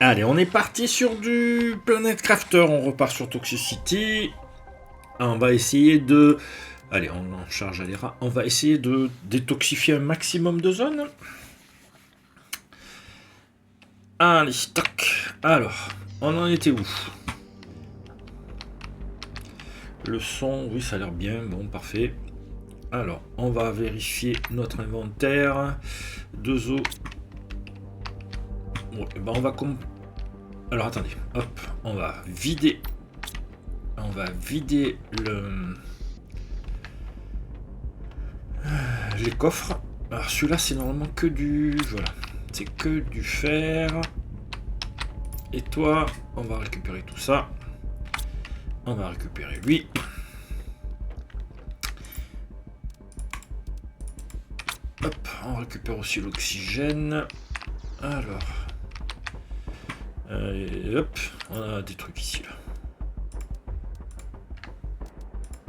Allez, on est parti sur du Planet Crafter, on repart sur Toxicity. On va essayer de... Allez, on en charge à les rats. On va essayer de détoxifier un maximum de zones. Allez, toc. Alors, on en était où? Le son, oui, ça a l'air bien. Bon, parfait. Alors, on va vérifier notre inventaire. 2 os. Bon, ben on va... Alors, attendez. Hop, on va vider... On va vider les coffres. Alors celui-là c'est normalement que du... Voilà. C'est que du fer. Et toi, on va récupérer tout ça. On va récupérer lui. Hop, on récupère aussi l'oxygène. Alors. Hop, on a des trucs ici là.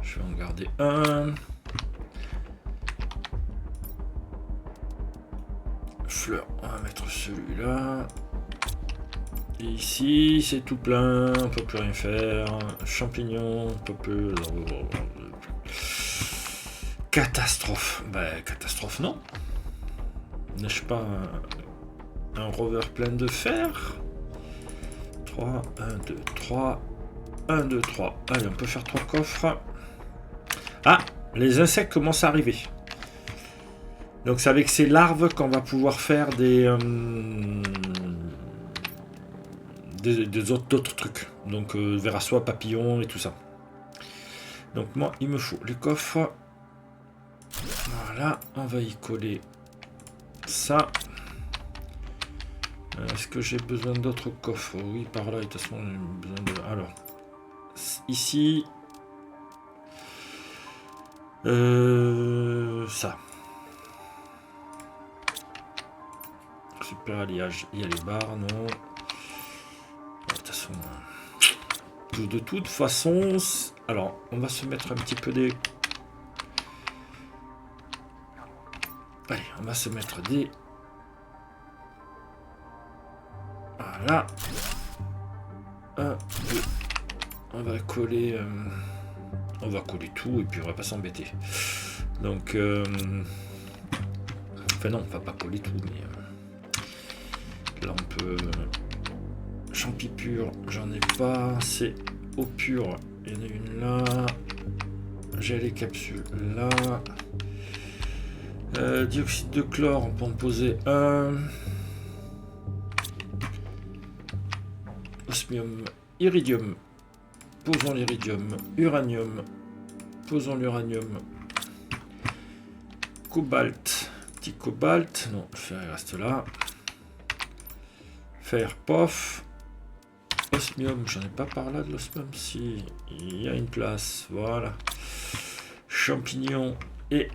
Je vais en garder un. Fleur, on va mettre celui-là. Et ici, c'est tout plein, on peut plus rien faire. Champignons, on peut plus... Catastrophe. Bah, catastrophe, non. N'ai-je pas un rover plein de fer? 3, 1, 2, 3. 1, 2, 3. Allez, on peut faire 3 coffres. Ah, les insectes commencent à arriver. Donc c'est avec ces larves qu'on va pouvoir faire d'autres trucs. Donc verra-soie, papillons et tout ça. Donc moi, il me faut les coffres. Voilà, on va y coller ça. Est-ce que j'ai besoin d'autres coffres? Oui, par là, de toute façon, j'ai besoin de... Alors, ici... ça. Super alliage. Il y a les barres, non. De toute façon... De toute façon... Alors, on va se mettre un petit peu des... Allez, on va se mettre des... Voilà. 1, 2. On va coller... On va coller tout et puis on va pas s'embêter. Donc... Enfin non, on va pas coller tout, mais... Là on peut... Champi pur, j'en ai pas. C'est eau pure, il y en a une là. J'ai les capsules là. Dioxyde de chlore, on peut en poser un. Osmium, iridium. Posons l'iridium. Uranium. Posons l'uranium. Cobalt. Petit cobalt. Non, le fer il reste là. Fer, pof. Osmium, j'en ai pas par là de l'osmium. Si, il y a une place. Voilà. Champignons et...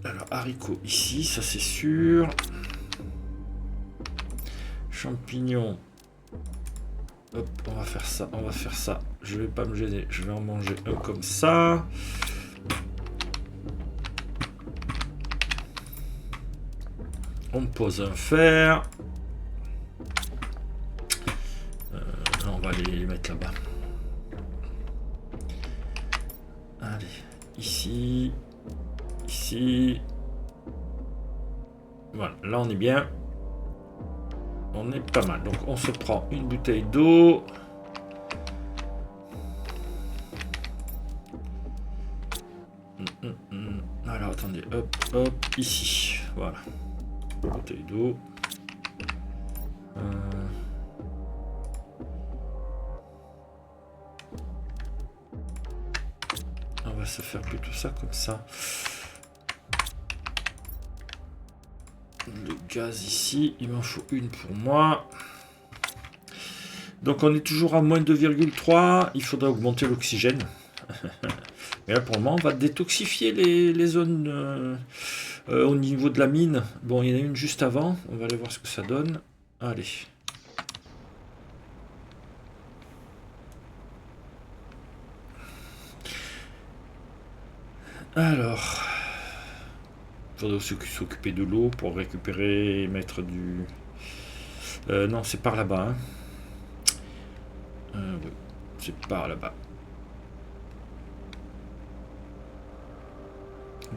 Alors, haricots ici, ça c'est sûr. Champignons. Hop, on va faire ça, on va faire ça. Je vais pas me gêner, je vais en manger un comme ça. On pose un fer. On va les mettre là-bas. Allez, ici. Ici. Voilà, là on est bien. On est pas mal. Donc on se prend une bouteille d'eau. Alors attendez, hop, hop, ici. Voilà. Bouteille d'eau. On va se faire plutôt ça comme ça. Le gaz ici, il m'en faut une pour moi. Donc on est toujours à moins 2,3. Il faudra augmenter l'oxygène. Mais là pour le moment, on va détoxifier les zones au niveau de la mine. Bon, il y en a une juste avant. On va aller voir ce que ça donne. Allez. Alors. faudrait aussi s'occuper de l'eau pour récupérer et mettre du... non, c'est par là-bas. Hein. Oui, c'est par là-bas.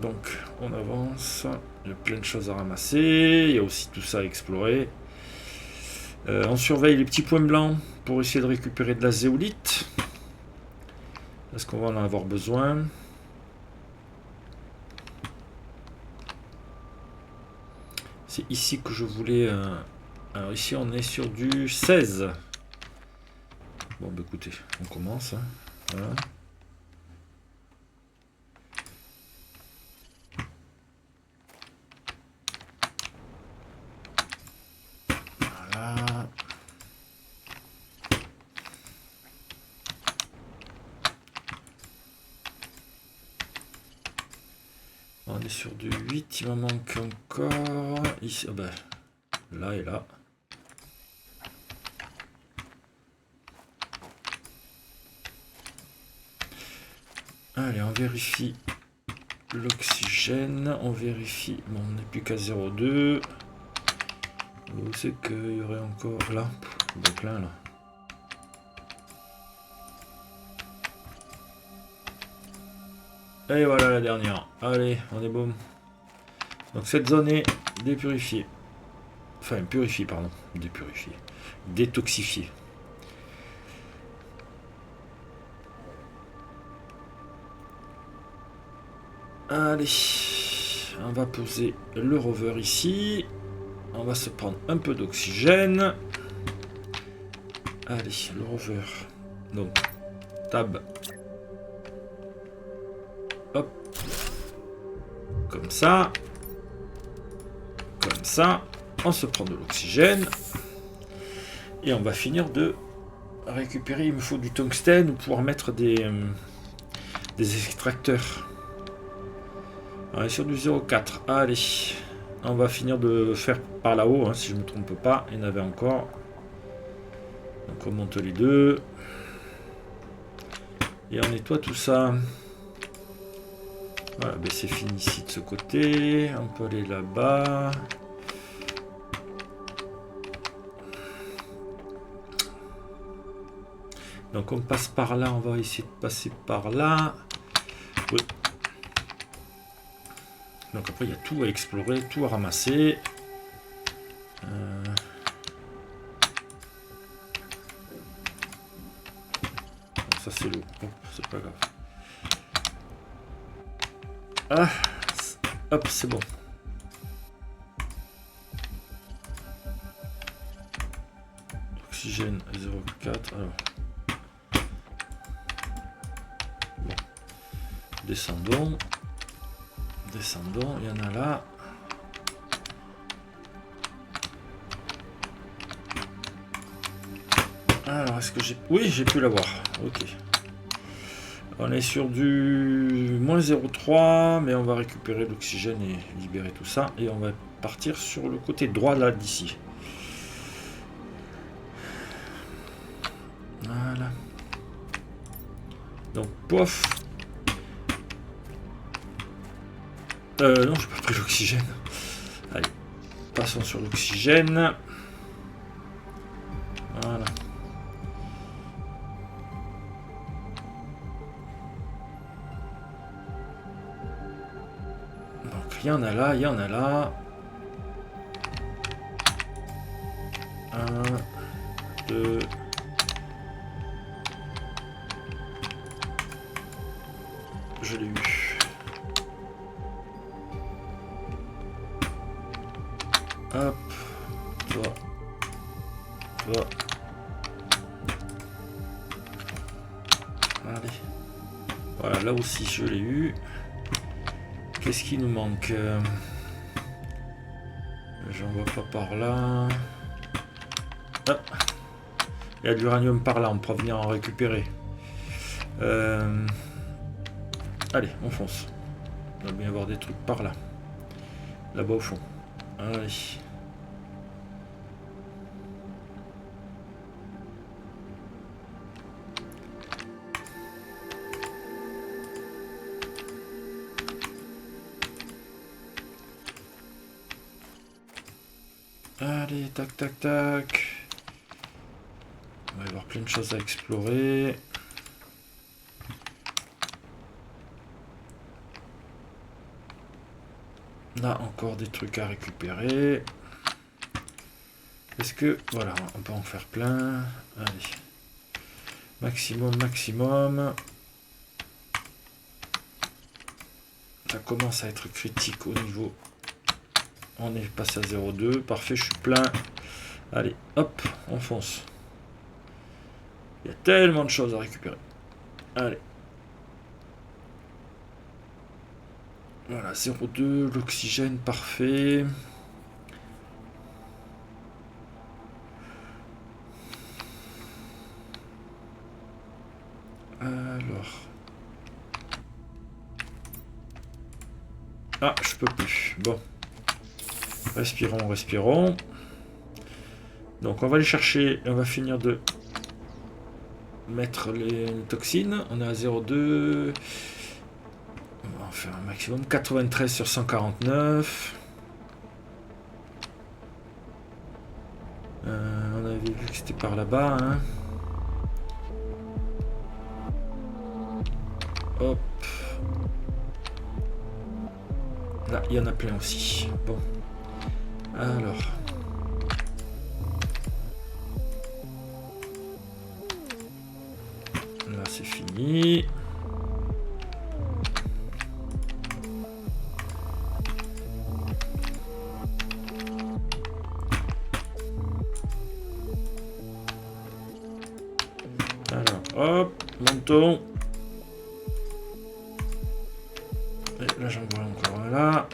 Donc, on avance. Il y a plein de choses à ramasser. Il y a aussi tout ça à explorer. On surveille les petits points blancs pour essayer de récupérer de la zéolite. Est-ce qu'on va en avoir besoin? C'est ici que je voulais... Alors ici, on est sur du 16. Bon, bah écoutez, on commence. Hein. Voilà. Voilà. On est sur du 8, il m'en manque encore. Ici, oh ben, là et là. Allez, on vérifie l'oxygène. On vérifie. Bon, on n'est plus qu'à 0,2. Où c'est qu'il y aurait encore là? Donc là. Et voilà la dernière. Allez, on est bon. Donc cette zone est dépurifiée. Enfin, purifiée, pardon. Dépurifiée. Détoxifiée. Allez. On va poser le rover ici. On va se prendre un peu d'oxygène. Allez, le rover. Donc, tab. Hop. Comme ça. Comme ça. On se prend de l'oxygène. Et on va finir de récupérer. Il me faut du tungstène pour pouvoir mettre des extracteurs. On est sur du 0,4. Allez. On va finir de faire par là-haut, hein, si je ne me trompe pas. Il y en avait encore. Donc on monte les deux. Et on nettoie tout ça. Voilà, ben c'est fini ici de ce côté. On peut aller là-bas. Donc on passe par là. On va essayer de passer par là. Oui. Donc après il y a tout à explorer, tout à ramasser. Ça c'est l'eau, c'est pas grave. Ah, hop, c'est bon. Oxygène 0,4. Alors. Bon. Descendons. Descendons, il y en a là. Alors, est-ce que j'ai... Oui, j'ai pu l'avoir. Ok. On est sur du moins 0,3, mais on va récupérer l'oxygène et libérer tout ça. Et on va partir sur le côté droit, là, d'ici. Voilà. Donc, pof. Non, j'ai pas pris l'oxygène. Allez, passons sur l'oxygène. Voilà. Donc, il y en a là, il y en a là. 1, 2... Je l'ai eu. Hop, toi. Allez. Voilà, là aussi je l'ai eu. Qu'est-ce qui nous manque? J'en vois pas par là. Ah. Il y a de l'uranium par là, on pourra venir en récupérer. Allez, on fonce. Il va bien y avoir des trucs par là. Là-bas au fond. Allez. Allez, tac, tac, tac. On va y avoir plein de choses à explorer. Là, encore des trucs à récupérer. Est-ce que... Voilà, on peut en faire plein. Allez. Maximum, maximum. Ça commence à être critique au niveau... On est passé à 0,2. Parfait, je suis plein. Allez, hop, on fonce. Il y a tellement de choses à récupérer. Allez. Voilà, 0,2, l'oxygène, parfait. Alors. Ah, je peux plus. Bon. Respirons, respirons. Donc on va aller chercher, on va finir de mettre les toxines. On est à 0,2. On va faire un maximum. 93 sur 149. On avait vu que c'était par là-bas. Hein. Hop. Là, il y en a plein aussi. Bon. Alors. Là, c'est fini. Alors, hop, montons. Et là, j'en vois encore là.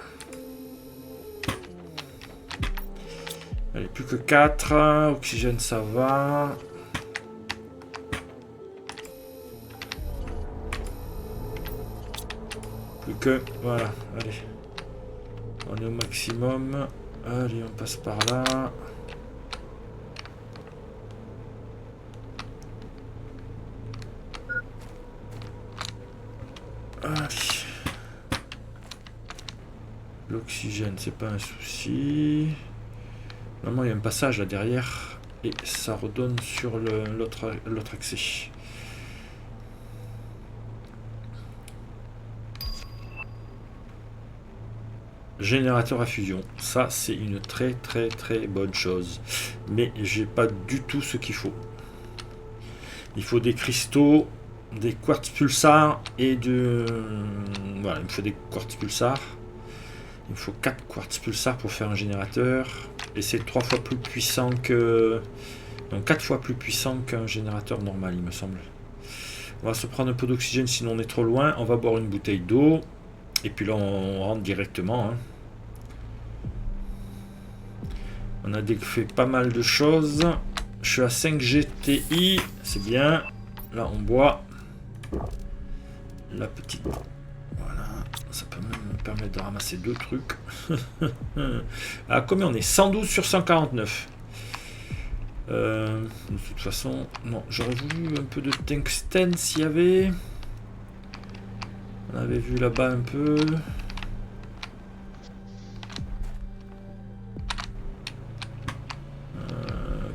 Allez, plus que 4. Oxygène, ça va. Plus que... Voilà, allez. On est au maximum. Allez, on passe par là. Allez. L'oxygène, c'est pas un souci. Normalement, il y a un passage là derrière. Et ça redonne sur l'autre accès. Générateur à fusion. Ça, c'est une très très très bonne chose. Mais j'ai pas du tout ce qu'il faut. Il faut des cristaux, des quartz pulsars et de... Voilà, il me faut des quartz pulsars. Il me faut 4 quartz pulsars pour faire un générateur. Et c'est 3 fois plus puissant que... Donc 4 fois plus puissant qu'un générateur normal, il me semble. On va se prendre un peu d'oxygène, sinon on est trop loin. On va boire une bouteille d'eau. Et puis là, on rentre directement. Hein. On a fait pas mal de choses. Je suis à 5 GTI. C'est bien. Là, on boit. La petite... Voilà. Ça peut même me permettre de ramasser 2 trucs. À combien on est? 112 sur 149. De toute façon, non. J'aurais voulu un peu de tungstène s'il y avait... On avait vu là-bas un peu.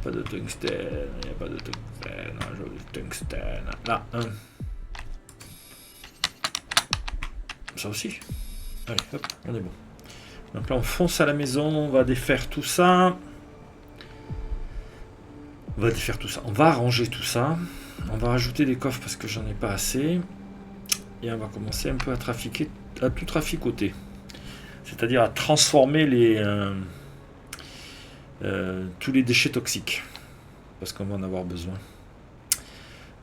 Pas de tungstène. Il n'y a pas de tungstène. Je veux du tungstène. Là, un. Ça aussi. Allez, hop, on est bon. Donc là, on fonce à la maison. On va défaire tout ça. On va défaire tout ça. On va arranger tout ça. On va rajouter des coffres parce que j'en ai pas assez. Et on va commencer un peu à trafiquer, à tout traficoter. C'est-à-dire à transformer tous les déchets toxiques. Parce qu'on va en avoir besoin.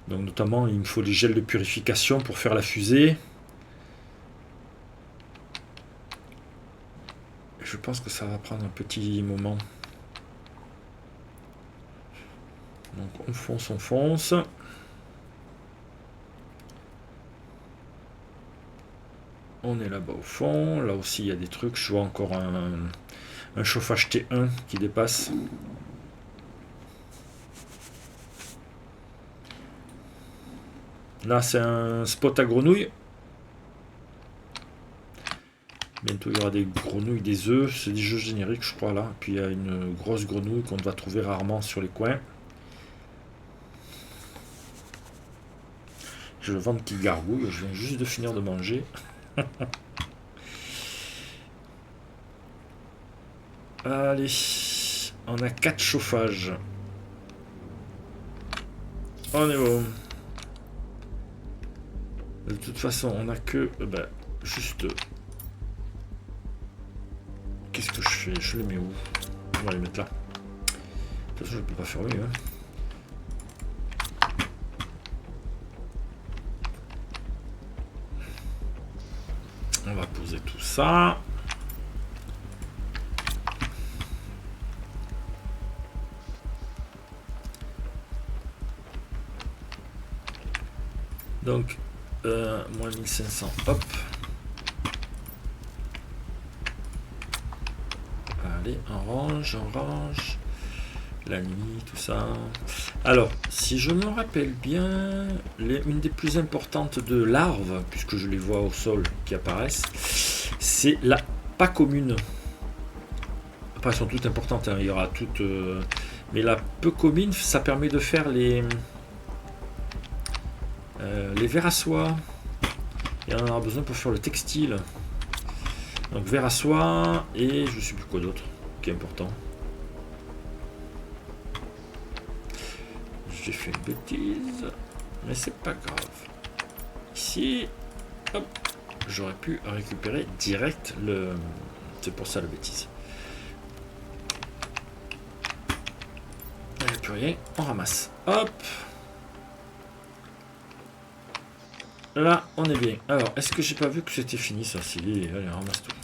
Donc notamment, il me faut les gels de purification pour faire la fusée. Je pense que ça va prendre un petit moment. Donc on fonce, on fonce. On est là-bas au fond. Là aussi, il y a des trucs. Je vois encore un chauffage T1 qui dépasse. Là, c'est un spot à grenouille. Bientôt, il y aura des grenouilles, des œufs. C'est des jeux génériques, je crois, là. Puis, il y a une grosse grenouille qu'on va trouver rarement sur les coins. Je le vends qui gargouille. Je viens juste de finir de manger. Allez. On a 4 chauffages. On est bon. De toute façon, on a que... juste... Qu'est-ce que je fais? Je les mets où? On va les mettre là. De toute façon, je peux pas faire mieux. Hein. On va poser tout ça. Donc, moins 1500, hop. Allez, on range. La nuit, tout ça. Alors, si je me rappelle bien, une des plus importantes de larves, puisque je les vois au sol qui apparaissent, c'est la pas commune. Après, elles sont toutes importantes, hein, il y aura toutes... mais la peu commune, ça permet de faire les vers à soie. Et on en aura besoin pour faire le textile. Donc vers à soie et je sais plus quoi d'autre qui est important. J'ai fait une bêtise, mais c'est pas grave. Ici, hop, j'aurais pu récupérer direct le... C'est pour ça la bêtise. Allez, plus rien, on ramasse. Hop. Là, on est bien. Alors, est-ce que j'ai pas vu que c'était fini ça? Si, allez, on ramasse tout.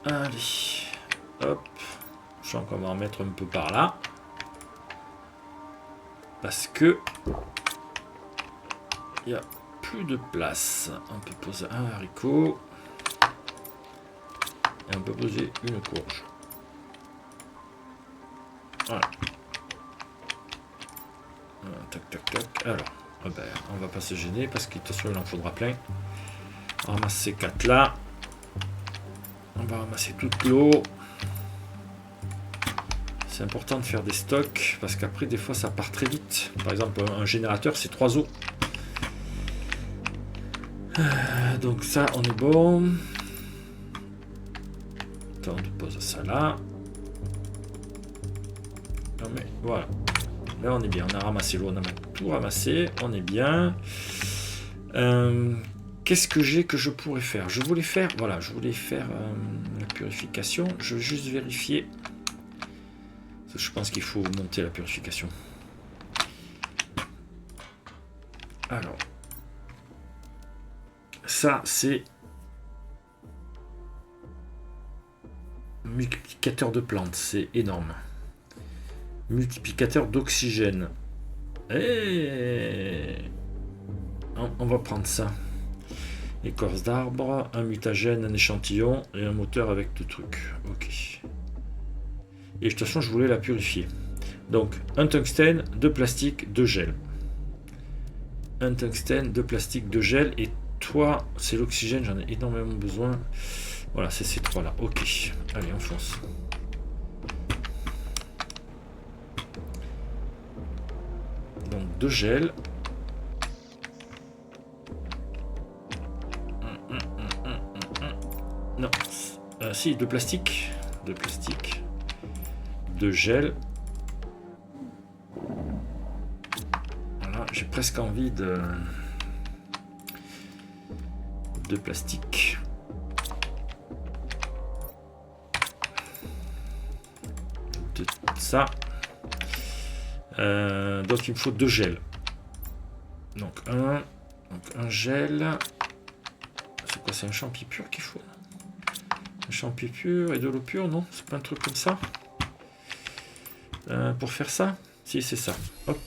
Allez, hop. Je sens qu'on va en mettre un peu par là. Parce que il n'y a plus de place. On peut poser un haricot. Et on peut poser une courge. Voilà. Tac, tac, tac. Alors, on va pas se gêner parce qu'il en faudra plein. On ramasse ces 4 là. On va ramasser toute l'eau. C'est important de faire des stocks parce qu'après des fois ça part très vite. Par exemple un générateur c'est 3 eaux. Donc ça on est bon. Attends, on pose ça là. Non mais voilà. Là on est bien, on a ramassé l'eau, on a tout ramassé, on est bien. Qu'est-ce que j'ai que je pourrais faire? Je voulais faire, voilà, je voulais faire la purification. Je veux juste vérifier. Je pense qu'il faut monter la purification. Alors, ça c'est multiplicateur de plantes, c'est énorme. Multiplicateur d'oxygène. Et on va prendre ça. Écorce d'arbre, un mutagène, un échantillon et un moteur avec deux trucs. Ok. Et de toute façon, je voulais la purifier. Donc, un tungstène, 2 plastiques, 2 gel. Un tungstène, 2 plastiques, 2 gel. Et toi, c'est l'oxygène, j'en ai énormément besoin. Voilà, c'est ces 3 là. Ok. Allez, on fonce. Donc, 2 gel. Non. Si, 2 plastiques. 2 plastiques. De gel. Voilà, j'ai presque envie de plastique. De ça. Donc il me faut 2 gels. Donc un gel. C'est quoi? C'est un champi pur qu'il faut? Un champi pur et de l'eau pure? Non, c'est pas un truc comme ça. Pour faire ça, si c'est ça, hop.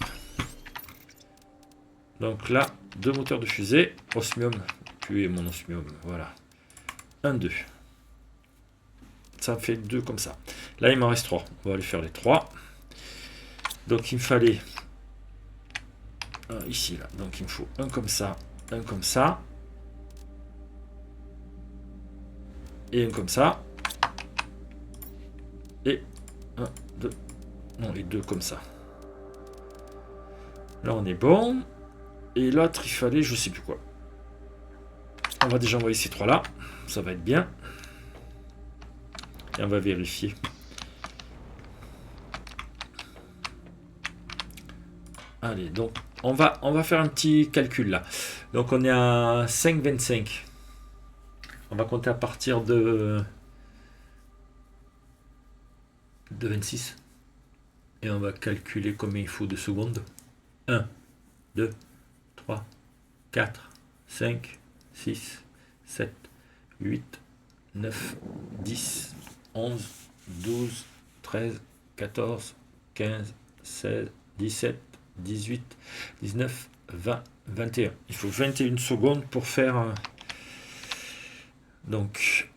Donc là, 2 moteurs de fusée, osmium, puis mon osmium, voilà. 1, 2. Ça fait 2 comme ça. Là, il m'en reste 3. On va aller faire les 3. Donc il me fallait ici, là. Donc il me faut un comme ça, un comme ça. Et un comme ça. Et un, deux. Non, et deux comme ça. Là, on est bon. Et l'autre, il fallait, je sais plus quoi. On va déjà envoyer ces trois-là. Ça va être bien. Et on va vérifier. Allez, donc, on va faire un petit calcul là. Donc, on est à 5,25. On va compter à partir de 26. Et on va calculer combien il faut de secondes. 1, 2, 3, 4, 5, 6, 7, 8, 9, 10, 11, 12, 13, 14, 15, 16, 17, 18, 19, 20, 21. Il faut 21 secondes pour faire donc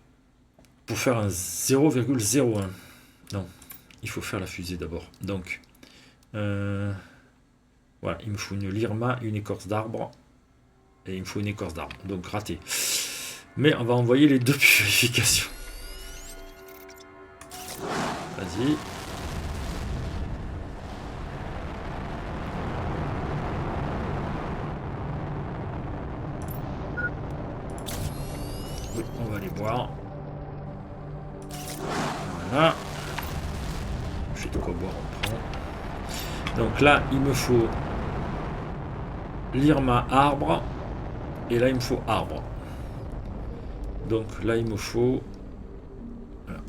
pour faire un 0,01. Non, il faut faire la fusée d'abord. Donc voilà, il me faut une lirma, une écorce d'arbre et il me faut une écorce d'arbre. Donc raté. Mais on va envoyer les deux purifications. Vas-y. Oui, on va les boire. Voilà. J'ai de quoi boire, on prend. Donc là, il me faut lirma arbre. Et là, il me faut arbre. Donc là, il me faut... Voilà.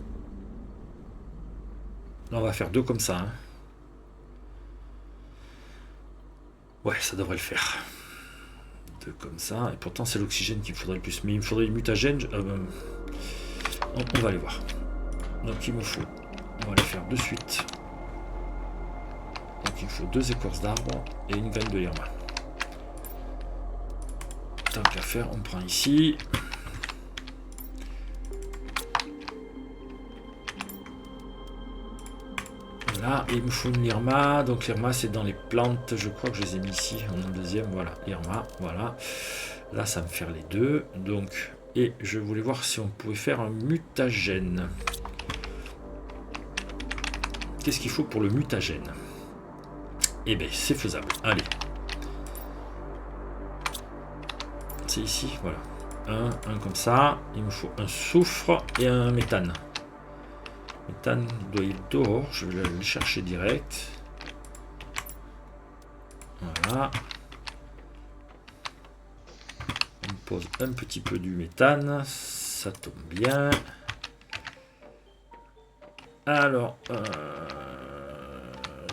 Là, on va faire deux comme ça. Hein. Ouais, ça devrait le faire. Deux comme ça. Et pourtant, c'est l'oxygène qu'il me faudrait le plus. Mais il me faudrait une mutagène. On va aller voir. Donc il me faut... On va les faire de suite. Donc il me faut deux écorces d'arbre et une graine de lirma. Tant qu'à faire, on prend ici. Voilà, et il me faut une lirma. Donc lirma, c'est dans les plantes. Je crois que je les ai mis ici en deuxième. Voilà, lirma, voilà. Là, ça va me faire les deux. Donc, et je voulais voir si on pouvait faire un mutagène. Qu'est-ce qu'il faut pour le mutagène? Eh bien, c'est faisable. Allez. C'est ici, voilà. Un comme ça. Il me faut un soufre et un méthane. Méthane doit être dehors. Je vais le chercher direct. Voilà. On pose un petit peu du méthane. Ça tombe bien. Alors,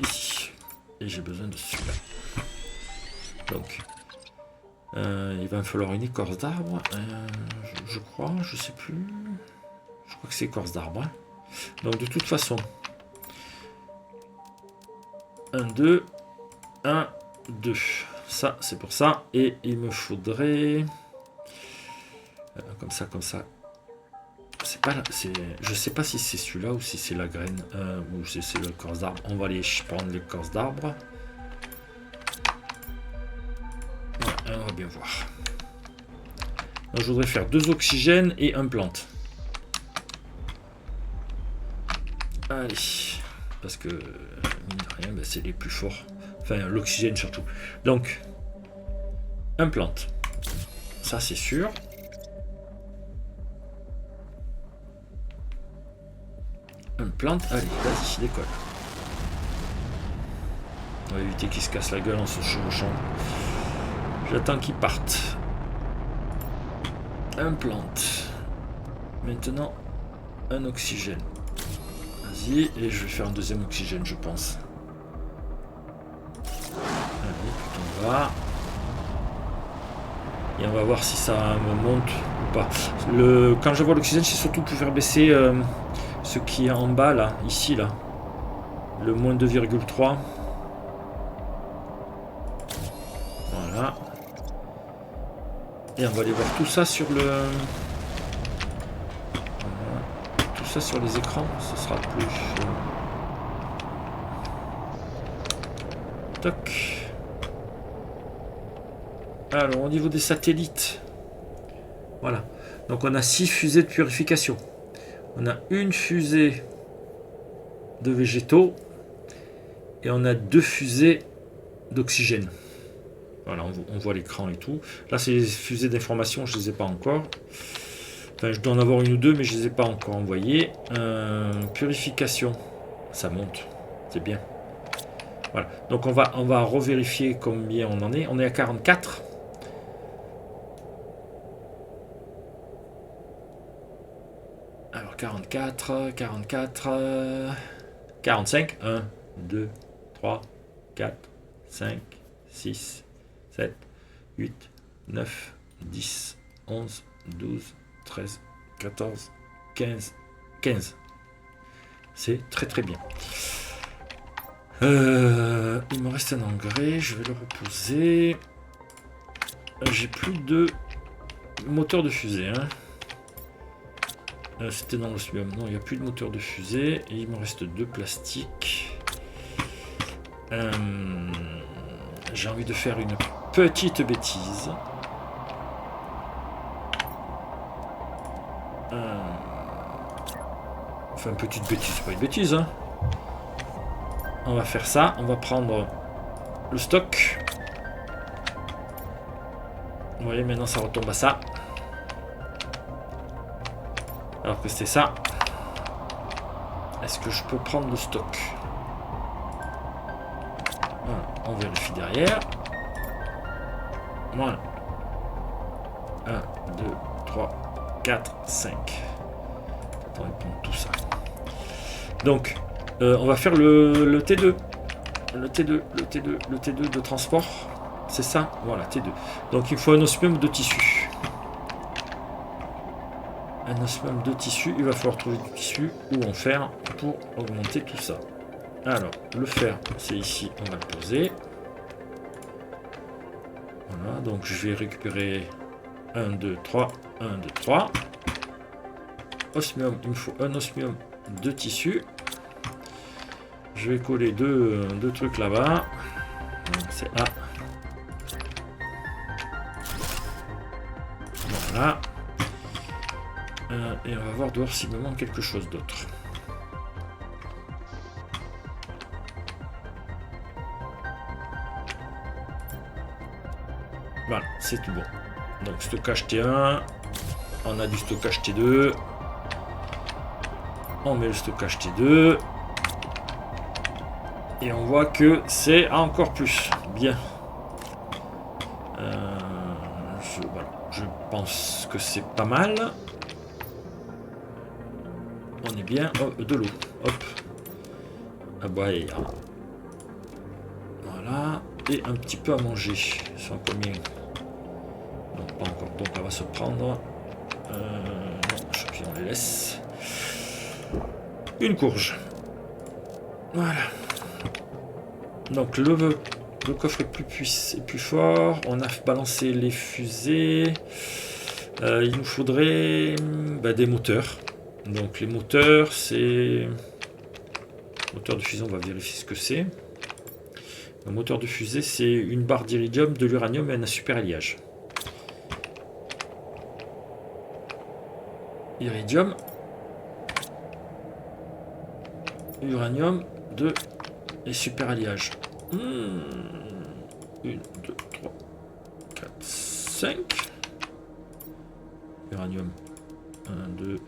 ici. Et j'ai besoin de celui-là. Donc, il va me falloir une écorce d'arbre. Je crois, je sais plus. Je crois que c'est écorce d'arbre. Hein. Donc, de toute façon, 1, 2, 1, 2. Ça, c'est pour ça. Et il me faudrait... comme ça, comme ça. C'est pas là, je sais pas si c'est celui-là ou si c'est la graine ou si c'est l'écorce d'arbre. On va aller prendre l'écorce d'arbre. Ouais, on va bien voir. Donc, je voudrais faire 2 oxygènes et un plante. Allez, parce que mine de rien, ben, c'est les plus forts. Enfin, l'oxygène surtout. Donc, un plante. Ça, c'est sûr. Plante, allez, vas-y, décolle. On va éviter qu'il se casse la gueule en se chevauchant. J'attends qu'il parte. Un plante. Maintenant, un oxygène. Vas-y, et je vais faire un deuxième oxygène, je pense. Allez, tout en bas. Et on va voir si ça me monte ou pas. Quand je vois l'oxygène, c'est surtout pour faire baisser... ce qui est en bas là, ici là, le moins 2,3. Voilà. Et on va aller voir tout ça sur le... Voilà. Tout ça sur les écrans, ce sera plus... Toc. Alors, au niveau des satellites, voilà. Donc, on a 6 fusées de purification. On a une fusée de végétaux et on a 2 fusées d'oxygène. Voilà, on voit l'écran et tout. Là, c'est les fusées d'information, je ne les ai pas encore. Enfin, je dois en avoir une ou deux, mais je ne les ai pas encore envoyées. Purification, ça monte, c'est bien. Voilà, donc on va revérifier combien on en est. On est à 44. Alors 44, 45. 1, 2, 3, 4, 5, 6, 7, 8, 9, 10, 11, 12, 13, 14, 15. C'est très très bien. Il me reste un engrais, je vais le reposer. J'ai plus de moteur de fusée. Hein. C'était dans l'osmium. Non, il n'y a plus de moteur de fusée. Et il me reste 2 plastiques. J'ai envie de faire une petite bêtise. Enfin, une petite bêtise, c'est pas une bêtise. Hein. On va faire ça. On va prendre le stock. Vous voyez, maintenant ça retombe à ça. Alors que c'était ça. Est-ce que je peux prendre le stock? Voilà, on vérifie derrière. Voilà. 1, 2, 3, 4, 5. Attends, on prend tout ça. Donc, on va faire le T2. Le T2 de transport. C'est ça? Voilà, T2. Donc, il faut un osmium de tissu. Un osmium de tissu. Il va falloir trouver du tissu ou en fer pour augmenter tout ça. Alors, le fer, c'est ici. On va le poser. Voilà, donc je vais récupérer 1, 2, 3. 1, 2, 3. Osmium, il me faut un osmium de tissu. Je vais coller deux trucs là-bas. C'est A. Voilà. Et on va voir dehors s'il me manque quelque chose d'autre. Voilà, c'est tout bon. Donc stockage T1. On a du stockage T2. On met le stockage T2. Et on voit que c'est encore plus. Bien. Voilà. Je pense que c'est pas mal. On est bien. Oh, de l'eau. Hop. À boire. Voilà. Et un petit peu à manger. Sans combien? Non, pas encore. Donc on va se prendre. Non, champignons, on les laisse. Une courge. Voilà. Donc le coffre est plus fort. On a balancé les fusées. Il nous faudrait des moteurs. Donc les moteurs, c'est... Moteur de fusée, on va vérifier ce que c'est. Un moteur de fusée, c'est une barre d'iridium, de l'uranium et un super alliage. Iridium. Uranium, 2 et super alliage. 1, 2, 3, 4, 5. Uranium. 1, 2,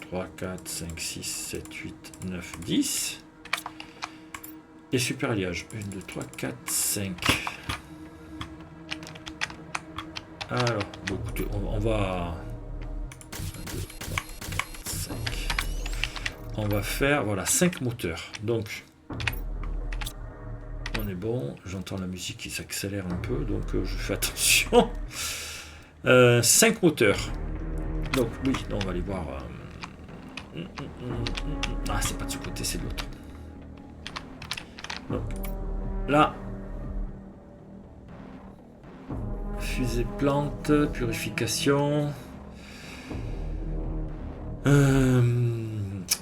3, 4, 5, 6, 7, 8, 9, 10. Et super alliage. 1, 2, 3, 4, 5. Alors, bon, écoutez, on va... 1, 2, 3, 4, 5. On va faire, voilà, 5 moteurs. Donc, on est bon. J'entends la musique qui s'accélère un peu, donc je fais attention. 5 moteurs. Donc, oui, on va aller voir... Ah, c'est pas de ce côté, c'est de l'autre. Donc, là, fusée plante, purification.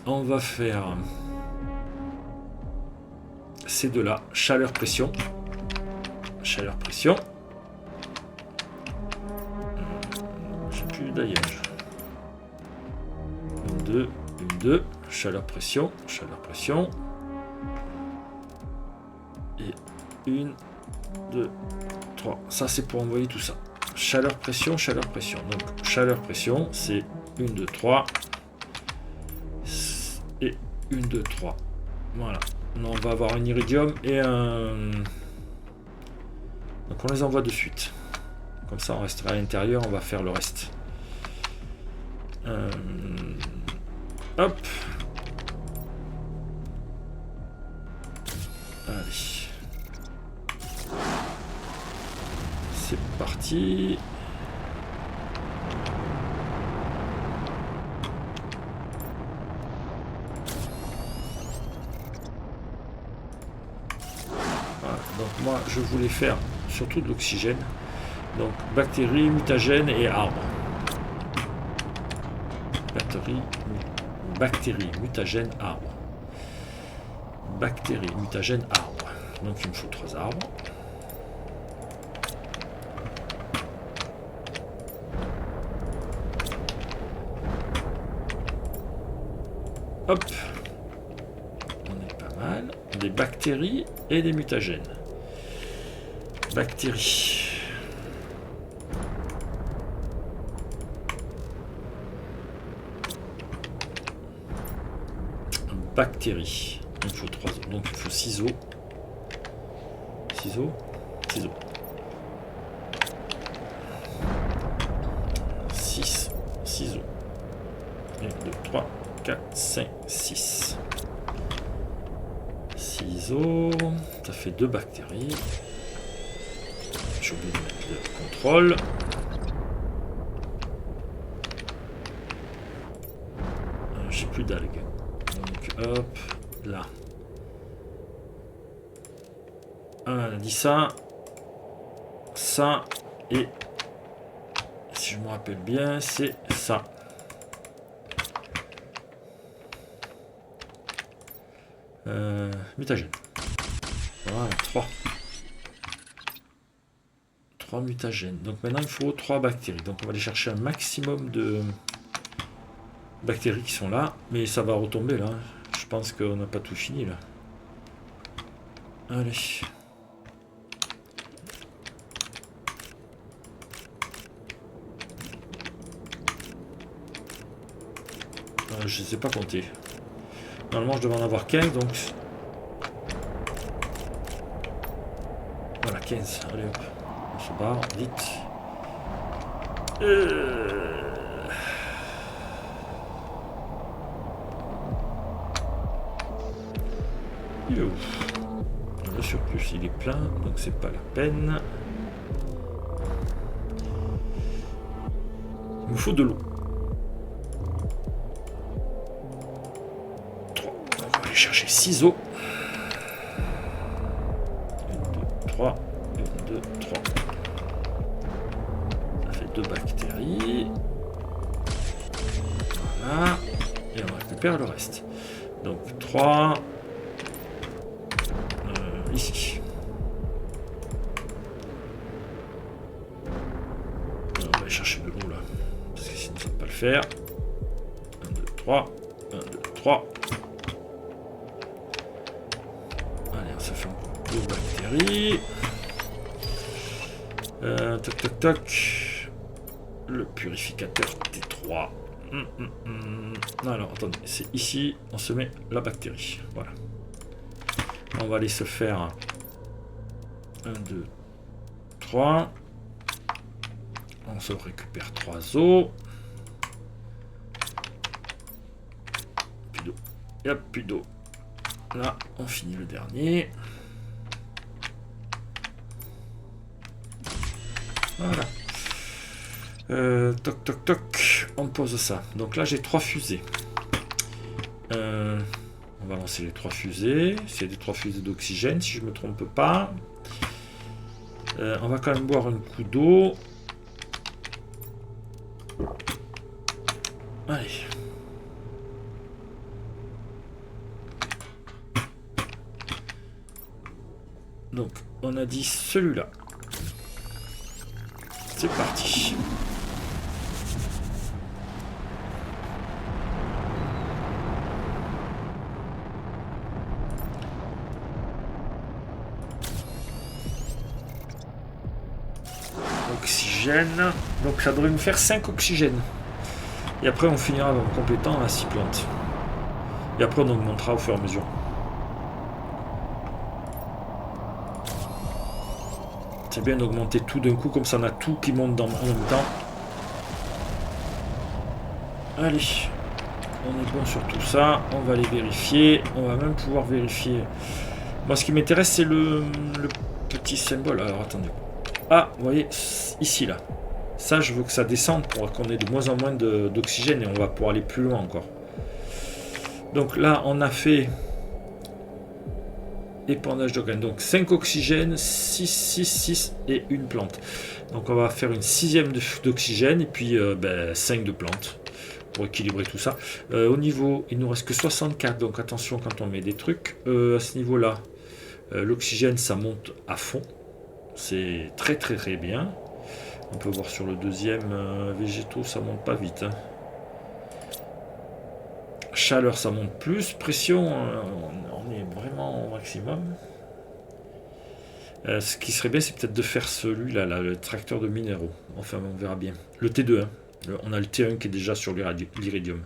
On va faire ces deux-là, chaleur-pression. Chaleur-pression. plus d'alliage. Une, deux, une, deux. Chaleur, pression, chaleur, pression. Et une, deux, trois. Ça, c'est pour envoyer tout ça. Chaleur, pression, chaleur, pression. Donc, chaleur, pression, c'est 1, 2, 3. Et 1, 2, 3. Voilà. On va avoir un iridium et un... Donc, on les envoie de suite. Comme ça, on restera à l'intérieur, on va faire le reste. Hop. Allez. C'est parti. Voilà, donc moi je voulais faire surtout de l'oxygène. Donc bactéries, mutagènes et arbres. Bactéries, mutagènes, arbres. Bactéries, mutagènes, arbres. Donc il me faut 3 arbres. Hop. On est pas mal. Des bactéries et des mutagènes. Bactéries. Bactéries. Il faut 3 os. Donc il faut 6 os. 6 os. 6 os. 6 os. 1, 2, 3, 4, 5, 6. 6 os. Ça fait 2 bactéries. J'ai oublié de mettre le contrôle. J'ai plus d'algues. Donc hop, là. On a dit ça. Ça. Et si je me rappelle bien, c'est ça. Mutagène. Voilà, 3. 3 mutagènes. Donc maintenant il faut 3 bactéries. Donc on va aller chercher un maximum de bactéries qui sont là. Mais ça va retomber là. Je pense qu'on n'a pas tout fini là. Allez. Je ne sais pas compter. Normalement je devais en avoir 15 donc... Voilà 15. Allez hop. On se barre vite. Le surplus il est plein donc c'est pas la peine. Il me faut de l'eau. 3. On va aller chercher 6 os. 1, 2, 3. 1, 2, 3. Ça fait 2 bactéries. Voilà. Et on récupère le reste. Donc 3. Ici. On va aller chercher de l'eau là. Parce que sinon ça ne va pas le faire. 1, 2, 3. 1, 2, 3. Allez, on se fait encore 2 bactéries. Toc toc toc. Le purificateur T3. Alors attendez, c'est ici, on se met la bactérie. Voilà. On va aller se faire 1, 2, 3. On se récupère 3 os. Plus d'eau. Et hop, plus d'eau. Là, on finit le dernier. Voilà. Toc, toc, toc. On pose ça. Donc là, j'ai 3 fusées. On va lancer les 3 fusées. C'est des 3 fusées d'oxygène, si je ne me trompe pas. On va quand même boire un coup d'eau. Allez. Donc, on a dit celui-là. C'est parti. oxygène. Donc ça devrait nous faire 5 oxygènes. Et après on finira en complétant à 6 plantes. Et après on augmentera au fur et à mesure. C'est bien d'augmenter tout d'un coup, comme ça on a tout qui monte en même temps. Allez, on est bon sur tout ça. On va les vérifier. On va même pouvoir vérifier. Moi ce qui m'intéresse c'est le petit symbole. Alors attendez. Ah, vous voyez, ici là. Ça je veux que ça descende pour qu'on ait de moins en moins d'oxygène et on va pouvoir aller plus loin encore. Donc là on a fait épandage d'organes. Donc 5 oxygènes, 6 et une plante. Donc on va faire une 6e d'oxygène et puis 5 de plantes pour équilibrer tout ça. Au niveau, il nous reste que 64, donc attention quand on met des trucs. À ce niveau-là, l'oxygène ça monte à fond. C'est très très très bien. On peut voir sur le deuxième végétaux, ça monte pas vite. Hein. Chaleur ça monte plus, pression on est vraiment au maximum. Ce qui serait bien c'est peut-être de faire celui-là, le tracteur de minéraux. Enfin on verra bien. Le T2, hein. On a le T1 qui est déjà sur l'iridium.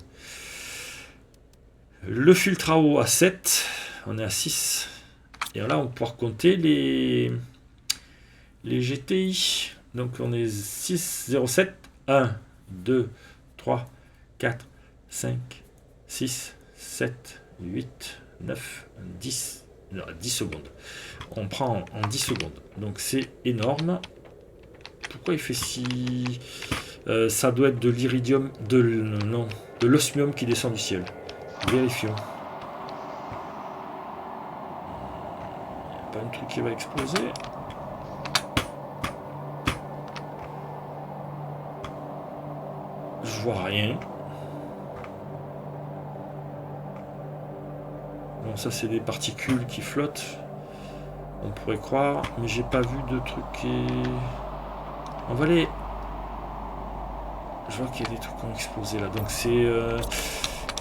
Le filtre à eau à 7, on est à 6. Et là on va pouvoir compter les GTI. Donc on est 6, 0, 7, 1, 2, 3, 4, 5, 6, 7, 8, 9, 10, non, 10 secondes. On prend en 10 secondes. Donc c'est énorme. Pourquoi il fait si... ça doit être de l'iridium, de l'osmium qui descend du ciel. Vérifions. Il n'y a pas un truc qui va exploser. Je vois rien. Bon, ça c'est des particules qui flottent. On pourrait croire, mais j'ai pas vu de truc qui... On va aller... Je vois qu'il y a des trucs qui ont explosé là. Donc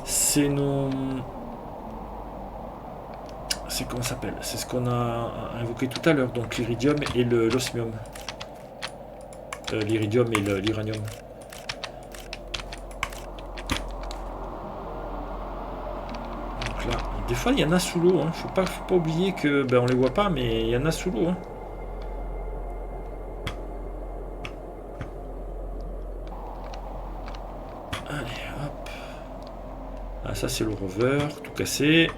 c'est nos... C'est comment ça s'appelle? C'est ce qu'on a invoqué tout à l'heure. Donc l'iridium et l'osmium. L'iridium et l'uranium. Donc là, des fois il y en a sous l'eau. Hein. Faut pas oublier que on les voit pas, mais il y en a sous l'eau. Hein. Allez, hop. Ah, ça c'est le rover, tout cassé.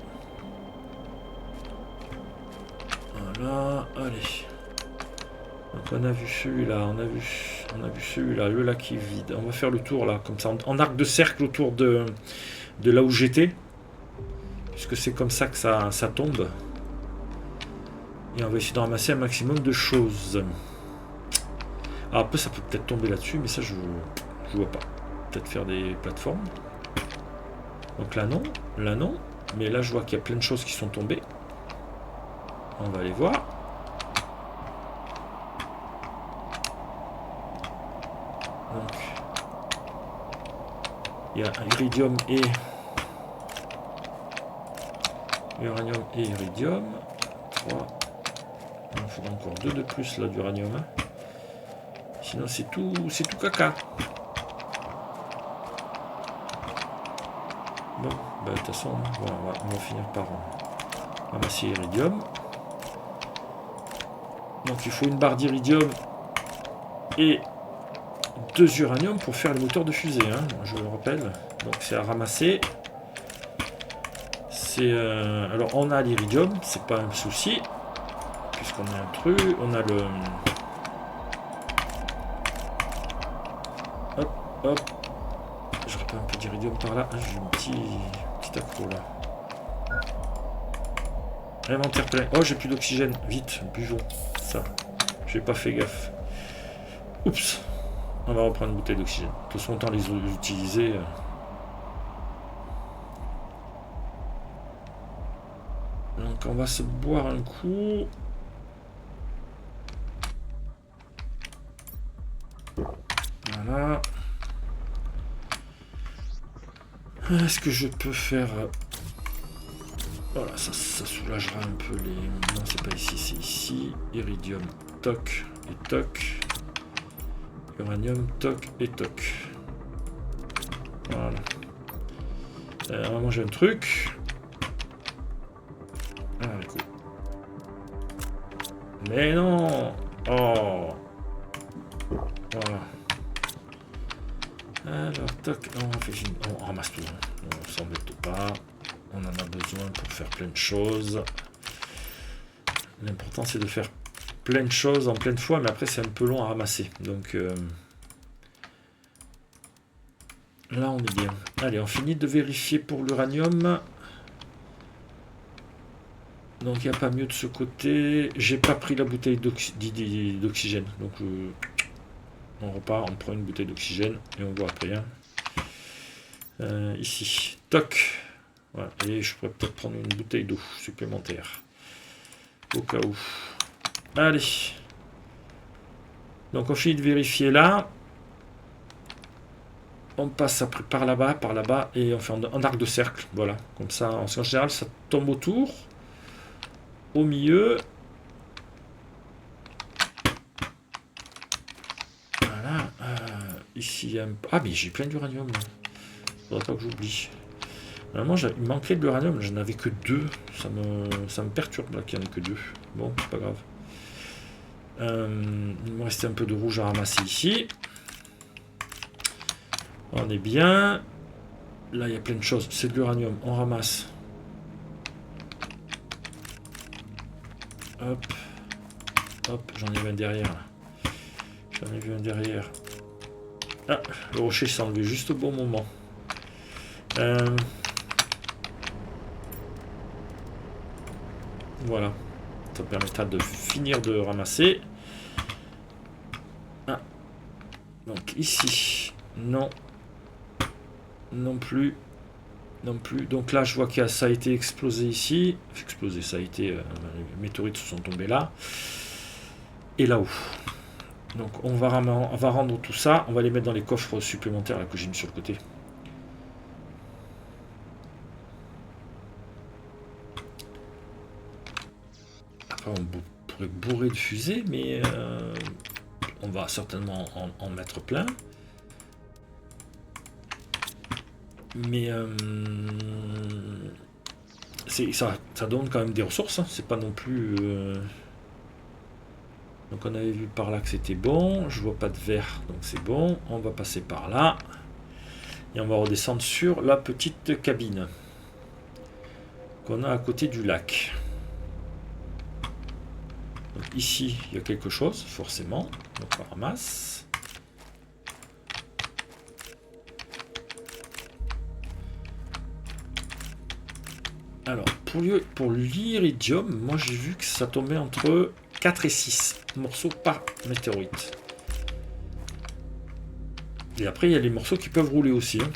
Voilà, allez. Donc on a vu celui-là, on a vu celui-là, le lac qui est vide. On va faire le tour là, comme ça, en arc de cercle autour de là où j'étais. Puisque c'est comme ça que ça tombe. Et on va essayer de ramasser un maximum de choses. Alors après ça peut peut-être tomber là-dessus, mais ça je vois pas. Peut-être faire des plateformes. Donc là non, mais là je vois qu'il y a plein de choses qui sont tombées. On va aller voir. Donc il y a iridium et uranium et iridium. 3. Il en faudra encore 2 de plus là d'uranium. Hein. Sinon c'est tout caca. Bon, de toute façon, on va finir par ramasser l'iridium. Donc il faut une barre d'iridium et 2 uranium pour faire le moteur de fusée, hein, je le rappelle. Donc c'est à ramasser. Alors on a l'iridium, c'est pas un souci, puisqu'on a un truc, on a le... Hop. Je rappelle un peu d'iridium par là. J'ai un petit accro là. Inventaire plein. Oh, j'ai plus d'oxygène. Vite, buvons ça. J'ai pas fait gaffe. Oups. On va reprendre une bouteille d'oxygène. De toute façon, autant les utiliser. Donc, on va se boire un coup. Voilà. Est-ce que je peux faire... Voilà, ça soulagera un peu les... Non, c'est pas ici, c'est ici. Iridium, toc et toc. Uranium, toc et toc. Voilà. On va manger un truc. Ah, cool. Mais non. Oh. Voilà. Alors, toc. On ramasse tout. On s'embête pas. On en a besoin pour faire plein de choses. L'important, c'est de faire plein de choses en pleine fois, mais après, c'est un peu long à ramasser. Donc, là, on est bien. Allez, on finit de vérifier pour l'uranium. Donc, il n'y a pas mieux de ce côté. J'ai pas pris la bouteille d'oxygène. Donc, on repart, on prend une bouteille d'oxygène et on voit après. Hein. Ici, toc. Voilà. Et je pourrais peut-être prendre une bouteille d'eau supplémentaire. Au cas où. Allez. Donc, on finit de vérifier là. On passe après par là-bas, et on fait en arc de cercle. Voilà. Comme ça, en général, ça tombe autour. Au milieu. Voilà. Ici, il y a un... Ah, mais j'ai plein d'uranium. Faudrait pas que j'oublie. Normalement, il manquait de l'uranium. J'en avais que 2. Ça me perturbe là qu'il n'y en ait que 2. Bon, c'est pas grave. Il me restait un peu de rouge à ramasser ici. On est bien. Là, il y a plein de choses. C'est de l'uranium. On ramasse. Hop. Hop, j'en ai vu un derrière. J'en ai vu un derrière. Ah, le rocher s'est enlevé juste au bon moment. Voilà. Ça permettra de finir de ramasser. Ah. Donc ici, non. Non plus. Non plus. Donc là, je vois que ça a été explosé ici. Explosé, ça a été... les météorites se sont tombés là. Et là-haut. Donc on va rendre tout ça. On va les mettre dans les coffres supplémentaires là, que j'ai mis sur le côté. Après, on pourrait bourrer de fusées, mais on va certainement en mettre plein. Mais ça donne quand même des ressources. Hein. C'est pas non plus... Donc on avait vu par là que c'était bon. Je vois pas de vert, donc c'est bon. On va passer par là. Et on va redescendre sur la petite cabine qu'on a à côté du lac. Donc ici, il y a quelque chose, forcément. Donc on ramasse. Alors, pour l'iridium, moi j'ai vu que ça tombait entre 4 et 6 morceaux par météorite. Et après, il y a les morceaux qui peuvent rouler aussi. Hein.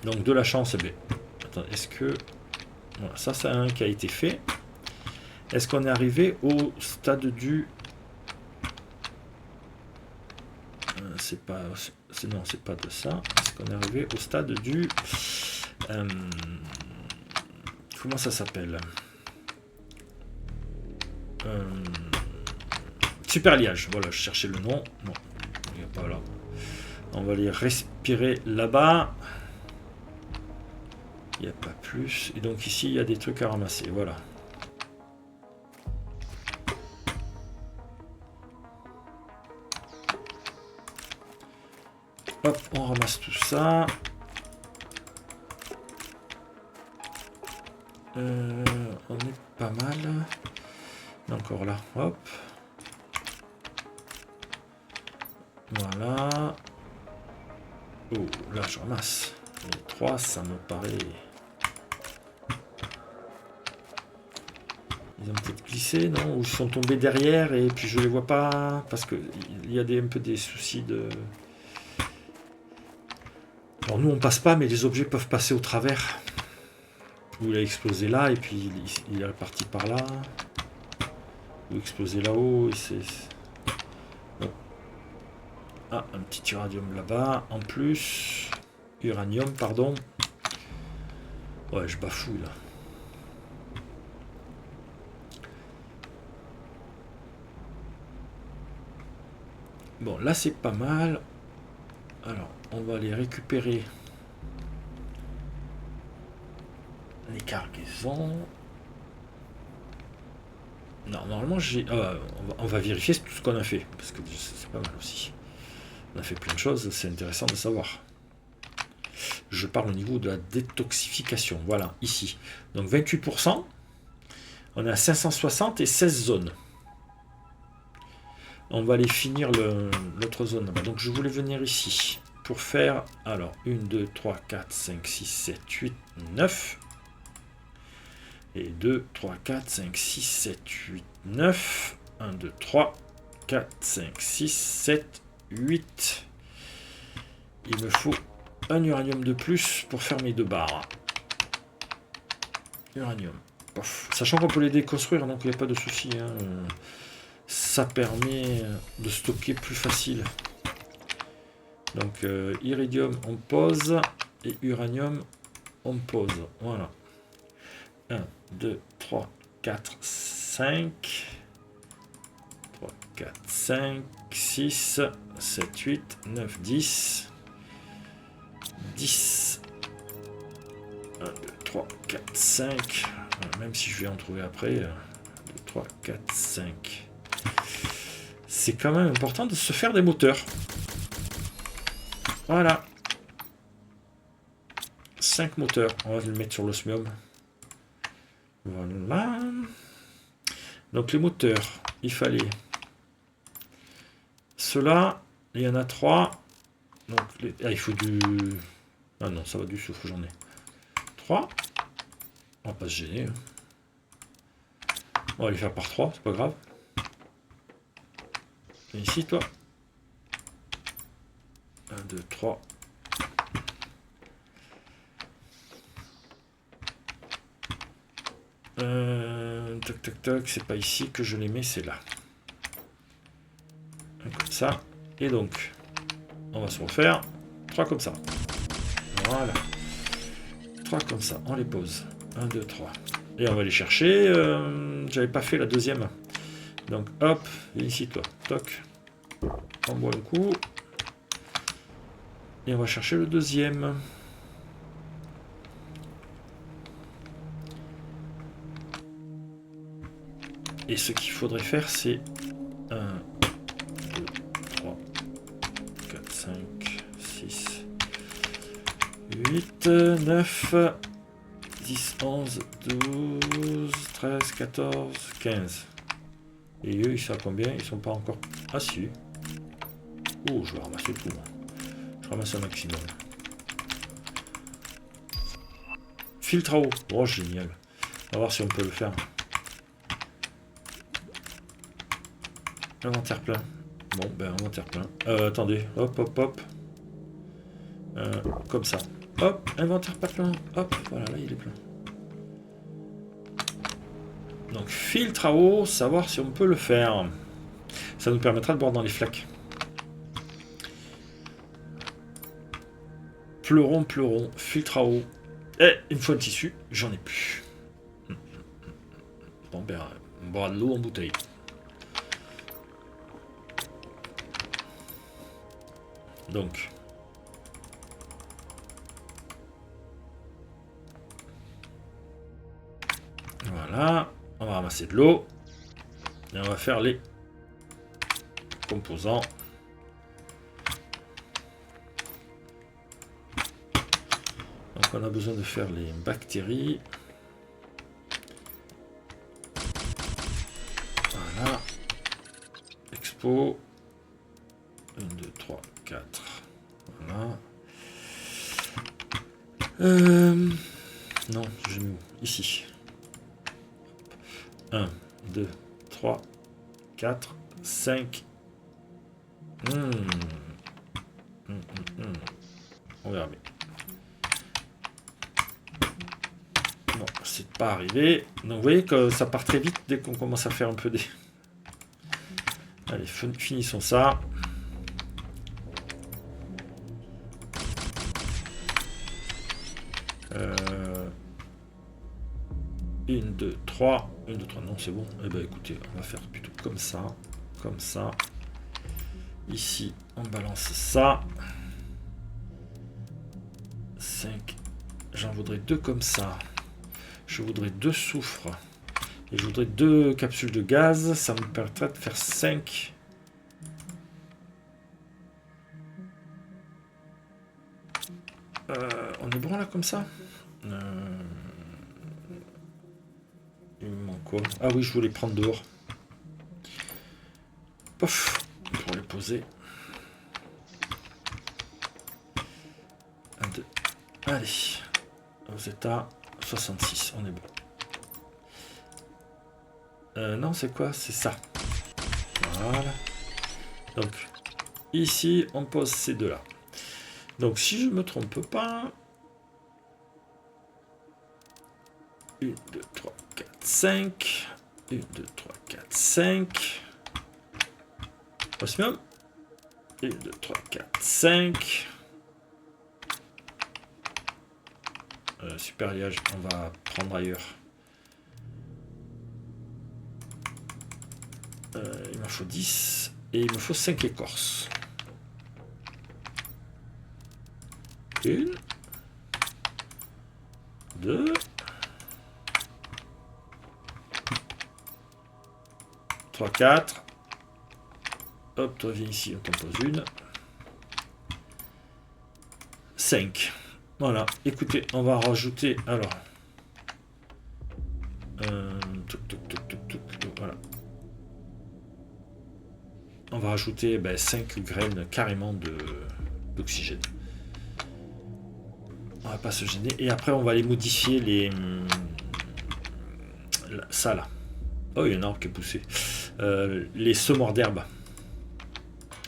Donc de la chance, eh bien. Attends, est-ce que... Voilà, ça c'est un qui a été fait. Est-ce qu'on est arrivé au stade du... c'est pas... Non, c'est pas de ça. Est-ce qu'on est arrivé au stade du... comment ça s'appelle? Super liage. Voilà, je cherchais le nom. Non, il n'y a pas là. On va aller respirer là-bas. Il n'y a pas plus. Et donc ici, il y a des trucs à ramasser. Voilà. Hop, on ramasse tout ça. On est pas mal. Encore là. Hop. Voilà. Oh, là, je ramasse. Les 3, ça me paraît... Ils ont peut-être glissé, non? Ou ils sont tombés derrière et puis je les vois pas parce que il y a un peu des soucis de... Alors nous on passe pas, mais les objets peuvent passer au travers. Ou il a explosé là et puis il est reparti par là. Ou explosé là-haut et c'est... Bon. Ah, un petit uranium là-bas. En plus... Uranium, pardon. Ouais, je bafouille là. Bon, là c'est pas mal. Alors, on va aller récupérer les cargaisons. Non, normalement j'ai... on va vérifier tout ce qu'on a fait, parce que c'est pas mal aussi. On a fait plein de choses, c'est intéressant de savoir. Je parle au niveau de la détoxification, voilà, ici. Donc 28%, on est à 560 et 16 zones. On va aller finir l'autre zone. Donc je voulais venir ici pour faire, alors, 1, 2, 3, 4, 5, 6, 7, 8, 9. Et 2, 3, 4, 5, 6, 7, 8, 9. 1, 2, 3, 4, 5, 6, 7, 8. Il me faut un uranium de plus pour faire mes 2 barres. Uranium. Ouf. Sachant qu'on peut les déconstruire, donc il n'y a pas de souci. Hein. Ça permet de stocker plus facile. Donc iridium on pose et uranium on pose. Voilà. 1, 2, 3, 4, 5. 3, 4, 5, 6, 7, 8, 9, 10. 10. 1, 2, 3, 4, 5. Même si je vais en trouver après. 2, 3, 4, 5. C'est quand même important de se faire des moteurs. Voilà. 5 moteurs. On va le mettre sur l'osmium. Voilà. Donc les moteurs, il fallait... Ceux-là, il y en a 3. Donc il faut du... Ah non, ça va du soufre, j'en ai 3. On va pas se gêner. On va les faire par 3, c'est pas grave. Et ici, toi. 1, 2, 3. Toc, toc, toc. C'est pas ici que je les mets, c'est là. Comme ça. Et donc, on va se refaire 3 comme ça. Voilà. 3 comme ça. On les pose. 1, 2, 3. Et on va les chercher. J'avais pas fait la deuxième. Donc, hop. Et ici, toi. Toc. On boit un coup. Et on va chercher le deuxième. Et ce qu'il faudrait faire, c'est 1, 2, 3, 4, 5, 6, 8, 9, 10, 11, 12, 13, 14, 15. Et eux, ils sont à combien? Ils sont pas encore... Ah si. Oh, je vais ramasser tout. Je ramasse un maximum. Filtre à eau. Oh, génial. On va voir si on peut le faire. Inventaire plein. Bon, ben inventaire plein. Attendez. Hop, hop, hop. Comme ça. Hop, inventaire pas plein. Hop, voilà, là il est plein. Donc filtre à eau, savoir si on peut le faire. Ça nous permettra de boire dans les flaques. Pleuron, pleuron, filtre à eau. Et une fois le tissu, j'en ai plus. Bon ben, on boira de l'eau en bouteille. Donc. Voilà. On va ramasser de l'eau. Et on va faire les composants. Donc on a besoin de faire les bactéries. Voilà. Expo. 1, 2, 3, 4. Voilà. Non, je mets ici. 1, 2, 3, 4, 5. On verra bien. Bon, c'est pas arrivé. Donc vous voyez que ça part très vite dès qu'on commence à faire un peu des... Allez, finissons ça. Une, 2, 3. 1, 2, 3, non, c'est bon. Eh ben écoutez, on va faire plutôt comme ça. Comme ça. Ici, on balance ça. 5. J'en voudrais 2 comme ça. Je voudrais 2 soufre. Et je voudrais 2 capsules de gaz. Ça me permettrait de faire 5. On est bon là comme ça. Il me manque quoi? Ah oui, je voulais prendre dehors. Pof, pour les poser. 1, 2. Allez. Vous êtes à 66, on est bon. Non, c'est quoi? C'est ça. Voilà. Donc, ici, on pose ces deux-là. Donc, si je ne me trompe pas... 1, 2, 3, 4, 5. 1, 2, 3, 4, 5. Maximum. 1, 2, 3, 4, 5. Super liage, on va prendre ailleurs. Il m'en faut 10 et il me faut 5 écorces. 1, 2, 3, 4. Hop, toi viens ici, on t'en pose une. 5. Voilà, écoutez, on va rajouter, alors, voilà. On va rajouter 5 graines carrément d'oxygène. On va pas se gêner. Et après, on va aller modifier les... ça là. Oh, il y en a un qui est poussé. Les semoirs d'herbe.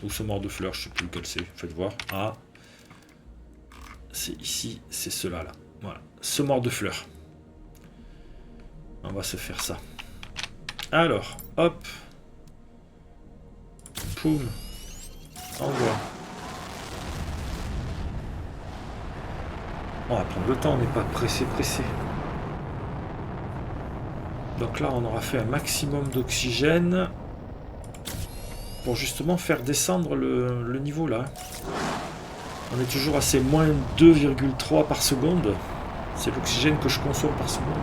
Ou semoirs de fleurs, je sais plus lequel c'est. Faites voir. Ah. C'est ici, c'est cela là. Voilà. Semoirs de fleurs. On va se faire ça. Alors, hop. Poum. Envoie. On va prendre le temps, on n'est pas pressé. Donc là, on aura fait un maximum d'oxygène pour justement faire descendre le niveau là. On est toujours à ces moins 2,3 par seconde. C'est l'oxygène que je consomme par seconde.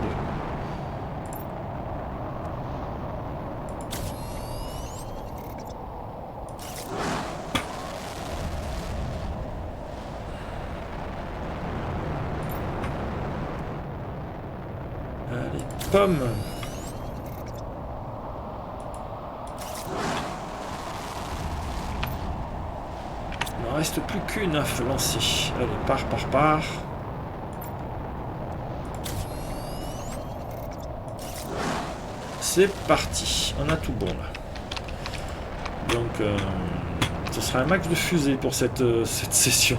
Allez, pomme. Il ne reste plus qu'une à lancer. Allez, part. C'est parti. On a tout bon là. Donc, ce sera un max de fusée pour cette session.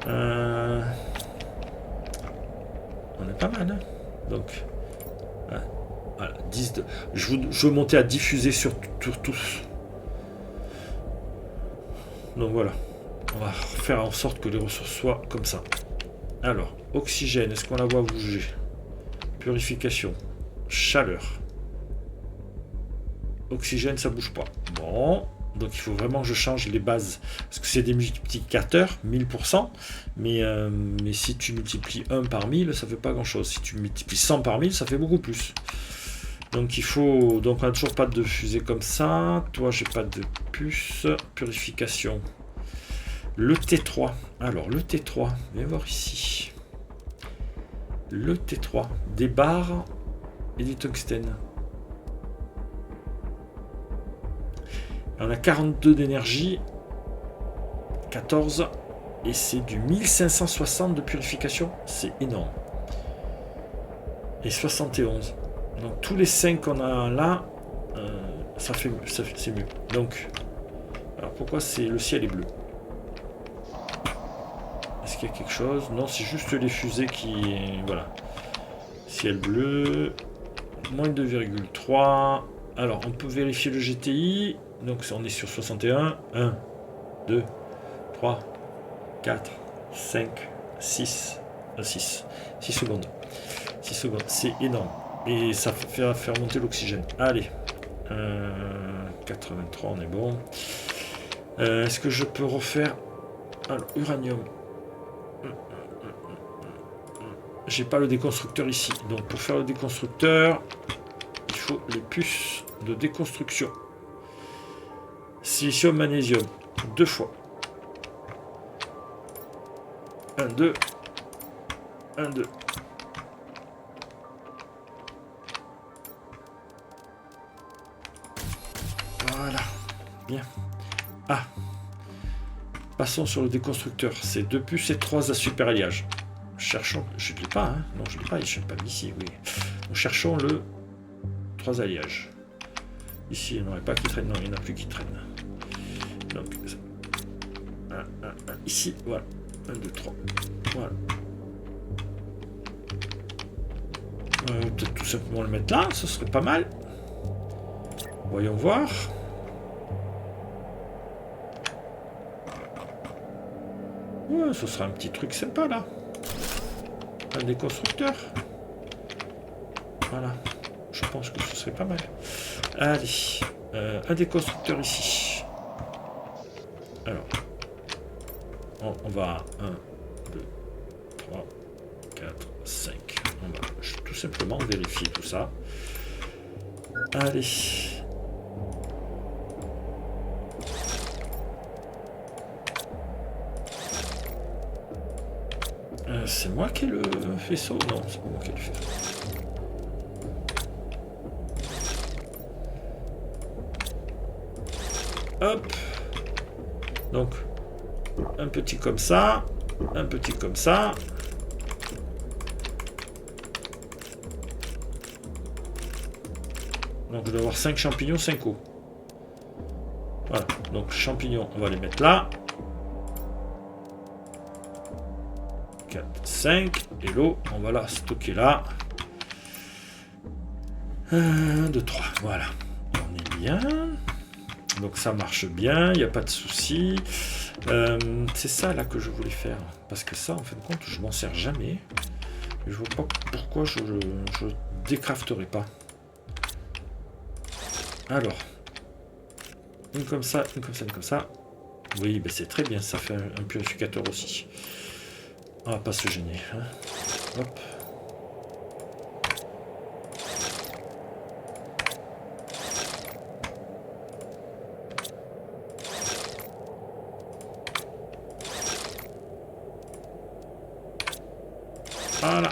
On est pas mal, hein. Donc, voilà, 10 de... je veux monter à diffuser sur tous. Donc voilà, on va faire en sorte que les ressources soient comme ça. Alors, oxygène, est-ce qu'on la voit bouger? Purification, chaleur. Oxygène, ça bouge pas. Bon, donc il faut vraiment que je change les bases. Parce que c'est des multiplicateurs, 1000%. Mais si tu multiplies 1 par 1000, ça fait pas grand-chose. Si tu multiplies 100 par 1000, ça fait beaucoup plus. Donc il faut... Donc on n'a toujours pas de fusée comme ça. Toi, j'ai pas de puce. Purification. Le T3. Alors, le T3. Viens voir ici. Le T3. Des barres et du tungstène. On a 42 d'énergie. 14. Et c'est du 1560 de purification. C'est énorme. Et 71. Donc tous les 5 qu'on a là, c'est mieux. Donc, alors pourquoi le ciel est bleu? Est-ce qu'il y a quelque chose? Non, c'est juste les fusées qui... Voilà. Ciel bleu. Moins 2,3. Alors, on peut vérifier le GTI. Donc, on est sur 61. 1, 2, 3, 4, 5, 6. 6 secondes. 6 secondes. C'est énorme. Et ça fait faire monter l'oxygène. Allez. 83, on est bon. Est-ce que je peux refaire... Alors, uranium. J'ai pas le déconstructeur ici. Donc pour faire le déconstructeur, il faut les puces de déconstruction. Silicium, magnésium. 2 fois. 1, 2. 1, 2. Voilà. Bien. Ah. Passons sur le déconstructeur. C'est 2 puces et 3 à super alliage. Cherchons... Je ne l'ai pas, hein. Non, je ne l'ai pas. Je ne l'ai pas mis ici, oui. Donc, cherchons le 3 alliages. Ici, il n'y en aurait pas qui traîne. Non, il n'y en a plus qui traînent. Donc, 1, 1, 1. Ici, voilà. 1, 2, 3. Voilà. Peut-être tout simplement le mettre là. Ce serait pas mal. Voyons voir. Ouais, ce sera un petit truc sympa, là. Un déconstructeur. Voilà. Je pense que ce serait pas mal. Allez. Un déconstructeur ici. Alors. On va... 1, 2, 3, 4, 5. On va tout simplement vérifier tout ça. Allez. C'est moi qui ai le faisceau? Non, c'est pas moi qui ai le faisceau. Hop. Donc, un petit comme ça. Un petit comme ça. Donc, je dois avoir 5 champignons, 5 eaux. Voilà. Donc, champignons, on va les mettre là. 4, 5. Et l'eau, on va la stocker là. 1, 2, 3. Voilà. On est bien. Donc ça marche bien, il n'y a pas de souci. C'est ça là que je voulais faire. Parce que ça, en fin de compte, je m'en sers jamais. Je vois pas pourquoi je décrafterai pas. Alors. Une comme ça, une comme ça, une comme ça. Oui, ben c'est très bien, ça fait un purificateur aussi. On va pas se gêner. Hein. Hop. Voilà.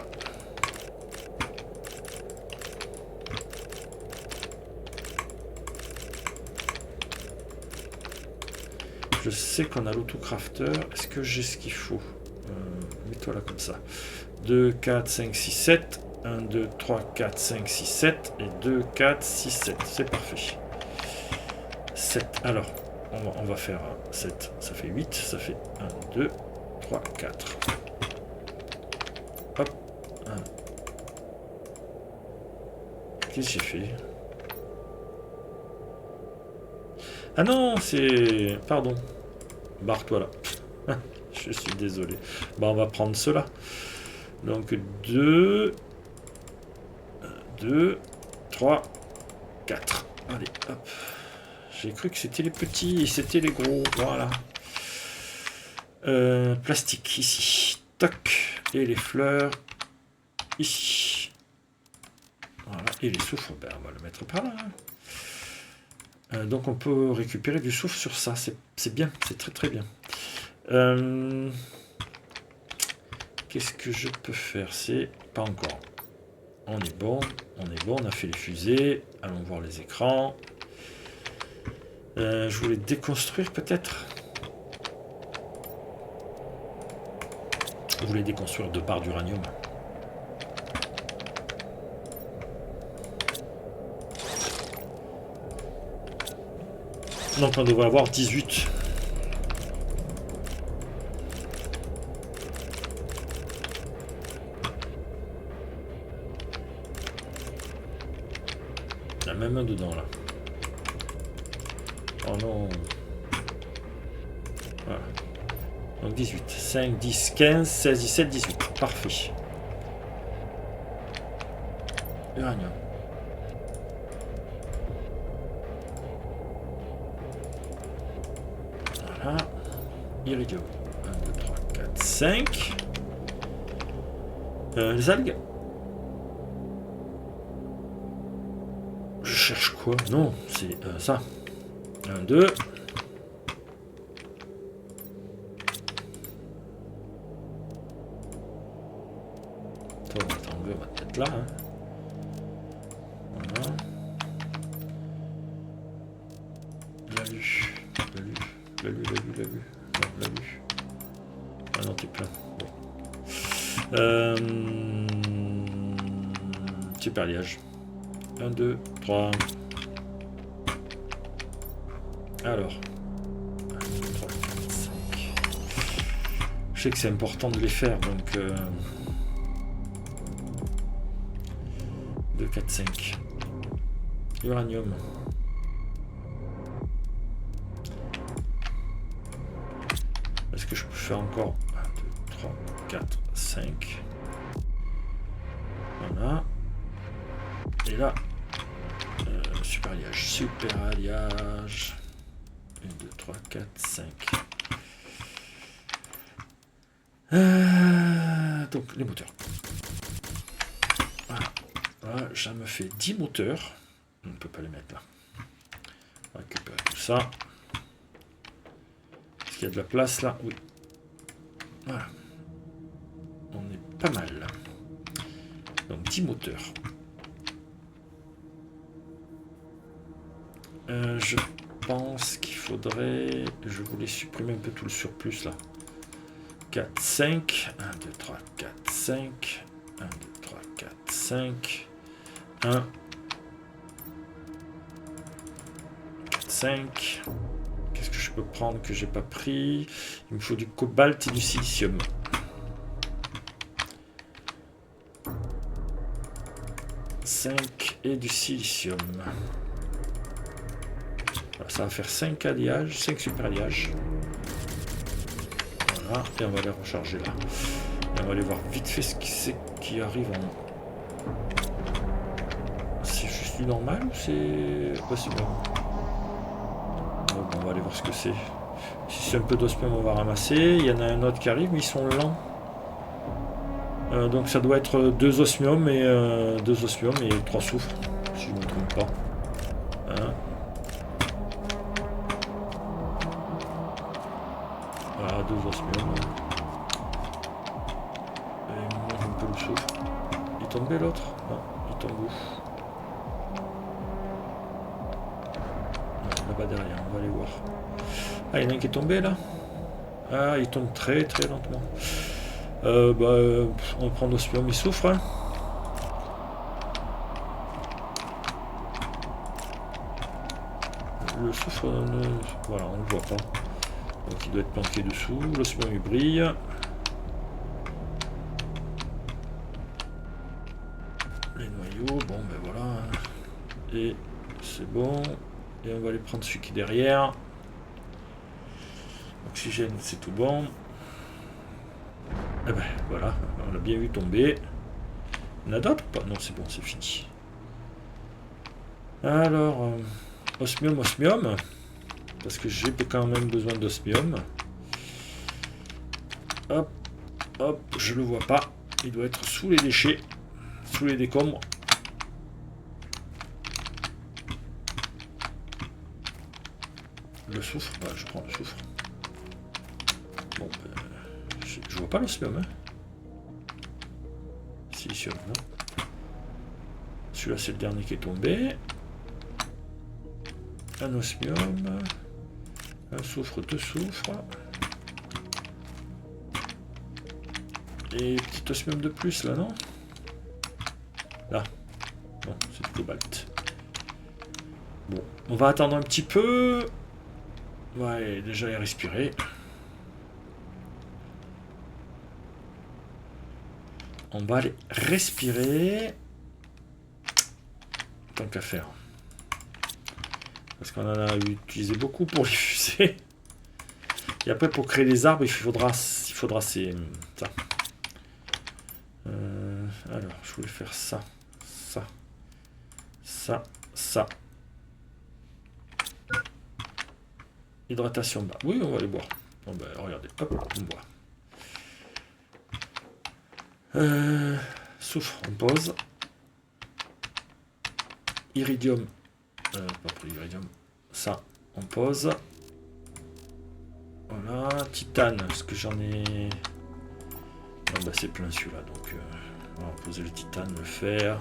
Je sais qu'on a l'autocrafter. Est-ce que j'ai ce qu'il faut? Mets-toi là comme ça. 2, 4, 5, 6, 7. 1, 2, 3, 4, 5, 6, 7. Et 2, 4, 6, 7. C'est parfait. 7. Alors, on va faire 7. Ça fait 8. Ça fait 1, 2, 3, 4. Hop. 1. Qu'est-ce que j'ai fait? Ah non, c'est... Pardon. Barre-toi là. Je suis désolé. Bon, on va prendre cela. Donc 2, 2, 3, 4. Allez, hop. J'ai cru que c'était les petits et c'était les gros. Voilà. Plastique ici. Toc. Et les fleurs ici. Voilà. Et les soufres, ben, on va le mettre par là. Donc on peut récupérer du soufre sur ça. C'est bien. C'est très très bien. Qu'est-ce que je peux faire? C'est pas encore. On est bon, on a fait les fusées. Allons voir les écrans. Je voulais déconstruire peut-être. Je voulais déconstruire 2 parts d'uranium. Donc on devrait avoir 18. Il y a même un dedans là. Oh non. Voilà. Donc 18. 5, 10, 15, 16, 17, 18. Parfait. Uranium. Ah, iridium. 1, 2, 3, 4, 5. Les algues. Je cherche quoi? Non, c'est ça. 1, 2. On va t'enlever, on va te mettre là. Hein. Voilà. L'a vu. Non, l'a vu. Ah non, t'es plein. Bon. Petit perliage. 1, 2, 3. Alors. 1, 2, 3, 4, 5. Je sais que c'est important de les faire, donc... 2, 4, 5. Uranium. Est-ce que je peux faire encore 1, 2, 3, 4, 5. Voilà. Et là, super alliage. 1, 2, 3, 4, 5. Donc, les moteurs. Voilà. Voilà, ça me fait 10 moteurs. On ne peut pas les mettre là. On va récupérer tout ça. Est-ce qu'il y a de la place là? Oui. Voilà. On est pas mal. Donc 10 moteurs. Je pense qu'il faudrait... Je voulais supprimer un peu tout le surplus là. 4, 5. 1, 2, 3, 4, 5. 1, 2, 3, 4, 5. 1. 4, 5. Qu'est-ce que je peux prendre que j'ai pas pris? Il me faut du cobalt et du silicium. Et du silicium. Voilà, ça va faire 5 alliages, 5 super alliages. Voilà, et on va les recharger là. Et on va aller voir vite fait ce qui c'est qui arrive en... C'est juste du normal ou c'est possible? Bon, on va aller voir ce que c'est. Si c'est un peu d'osmium, on va ramasser. Il y en a un autre qui arrive, mais ils sont lents. Donc ça doit être 2 osmium et 3 soufres, si je ne me trompe pas. Hein. Voilà, 2 osmium. Et moi un peu le soufre. Il est tombé l'autre? Non, il tombe où? Là-bas derrière, on va aller voir. Ah, il y en a un qui est tombé là? Ah, il tombe très très lentement. On prend l'osmium, il souffre. Hein. Le soufre, voilà, on le voit pas. Donc il doit être planqué dessous. L'osmium il brille. Les noyaux, bon ben voilà. Et c'est bon. Et on va aller prendre celui qui est derrière. Oxygène, c'est tout bon. Eh ben voilà, on l'a bien vu tomber. On a d'autres ou pas? Non, c'est bon, c'est fini. Alors, osmium, parce que j'ai quand même besoin d'osmium. Hop, hop, je le vois pas. Il doit être sous les déchets, sous les décombres. Le soufre, bah, je prends le soufre. Bon, je vois pas l'osmium. Hein. Silicium, non. Celui-là, c'est le dernier qui est tombé. Un osmium. Un soufre, 2 soufres. Et petit osmium de plus, là, non? Là. Non, c'est du cobalt. Bon, on va attendre un petit peu. Ouais, déjà, il a respiré. On va aller respirer. Tant qu'à faire. Parce qu'on en a utilisé beaucoup pour les fusées. Et après, pour créer les arbres, il faudra ces... ça. Alors, je voulais faire ça. Ça. Ça. Ça. Hydratation bas. Oui, on va les boire. Bon, ben, regardez, hop, on boit. Soufre, on pose. Iridium. Pas pour l'iridium. Ça, on pose. Voilà. Titane, parce que j'en ai... Non, bah c'est plein celui-là, donc on va poser le titane, le fer.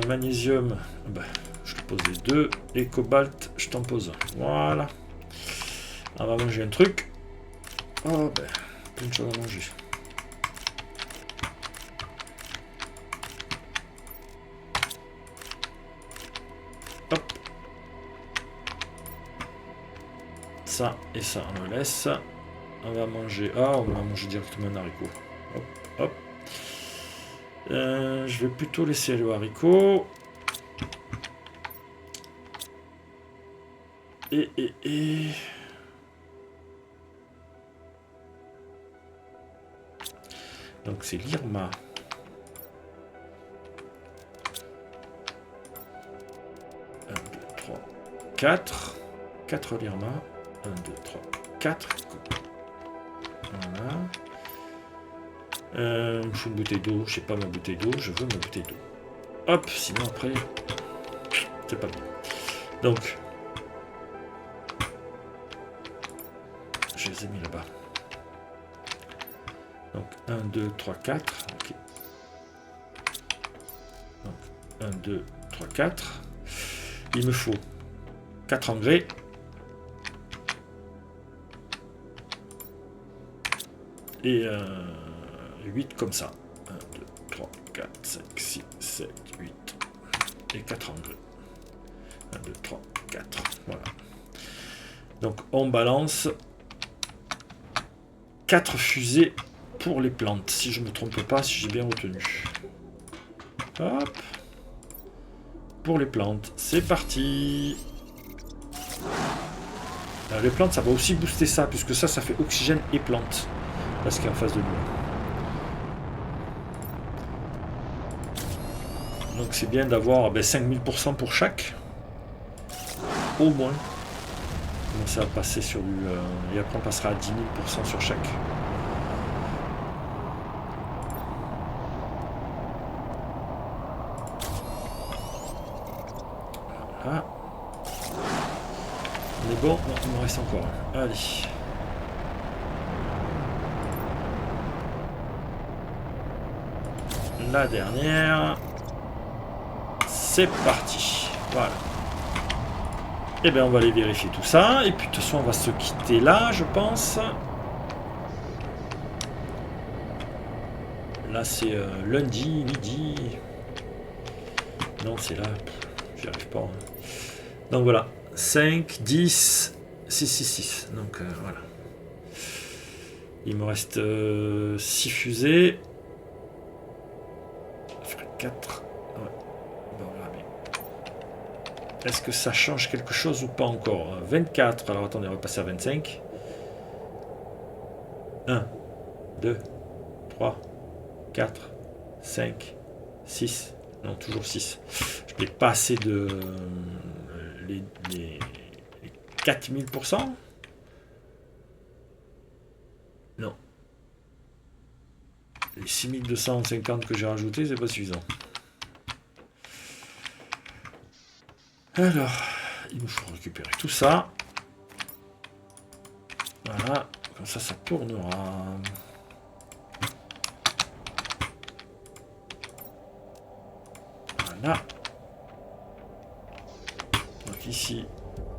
Magnésium, bah, je te pose les deux. Et cobalt, je t'en pose un. Voilà. On va manger un truc. Oh, ben, plein de choses à manger. Hop. Ça et ça, on le laisse. On va manger... Ah, on va manger directement un haricot. Hop, hop. Je vais plutôt laisser le haricot. Et... Donc c'est l'Irma. 1, 2, 3, 4. 4 l'Irma. 1, 2, 3, 4. Voilà. Je veux une bouteille d'eau. Je sais pas ma bouteille d'eau. Je veux ma bouteille d'eau. Hop, sinon après, c'est pas bon. Donc, je les ai mis là-bas. Donc 1, 2, 3, 4. Ok. Donc 1, 2, 3, 4. Il me faut 4 engrais. Et 8 comme ça. 1, 2, 3, 4, 5, 6, 7, 8. Et 4 engrais. 1, 2, 3, 4. Voilà. Donc on balance 4 fusées pour les plantes. Si je ne me trompe pas, si j'ai bien retenu. Hop. Pour les plantes. C'est parti. Alors, les plantes, ça va aussi booster ça, puisque ça fait oxygène et plantes. Parce qu'il est en face de nous. Donc c'est bien d'avoir 5000% pour chaque. Au moins. Donc ça va passer sur du... et après on passera à 10 000% sur chaque. Voilà. On est bon. Non, il me reste encore un. Allez. La dernière. C'est parti. Voilà. Et bien on va aller vérifier tout ça. Et puis de toute façon on va se quitter là, je pense. Là c'est lundi, midi. Non c'est là. J'y arrive pas. Hein. Donc voilà. 5, 10, 6, 6, 6. Donc voilà. Il me reste 6 fusées. 4. Ouais. Bon, voilà, mais... Est-ce que ça change quelque chose ou pas encore? 24. Alors attendez, on va passer à 25. 1, 2, 3, 4, 5, 6. Non, toujours 6. Je n'ai pas assez de... les 4000%. Non. Les 6250 que j'ai rajouté, c'est pas suffisant. Alors, il nous faut récupérer tout ça. Voilà, comme ça tournera. Voilà. Donc ici,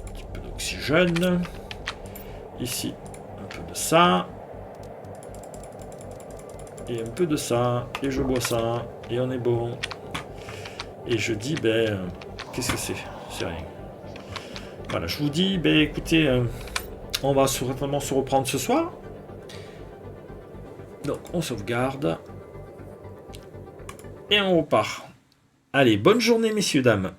un petit peu d'oxygène. Ici, un peu de ça. Et un peu de ça, et je bois ça, et on est bon. Et je dis, qu'est-ce que c'est? C'est rien. Voilà, je vous dis, écoutez, on va certainement se reprendre ce soir. Donc, on sauvegarde. Et on repart. Allez, bonne journée, messieurs, dames.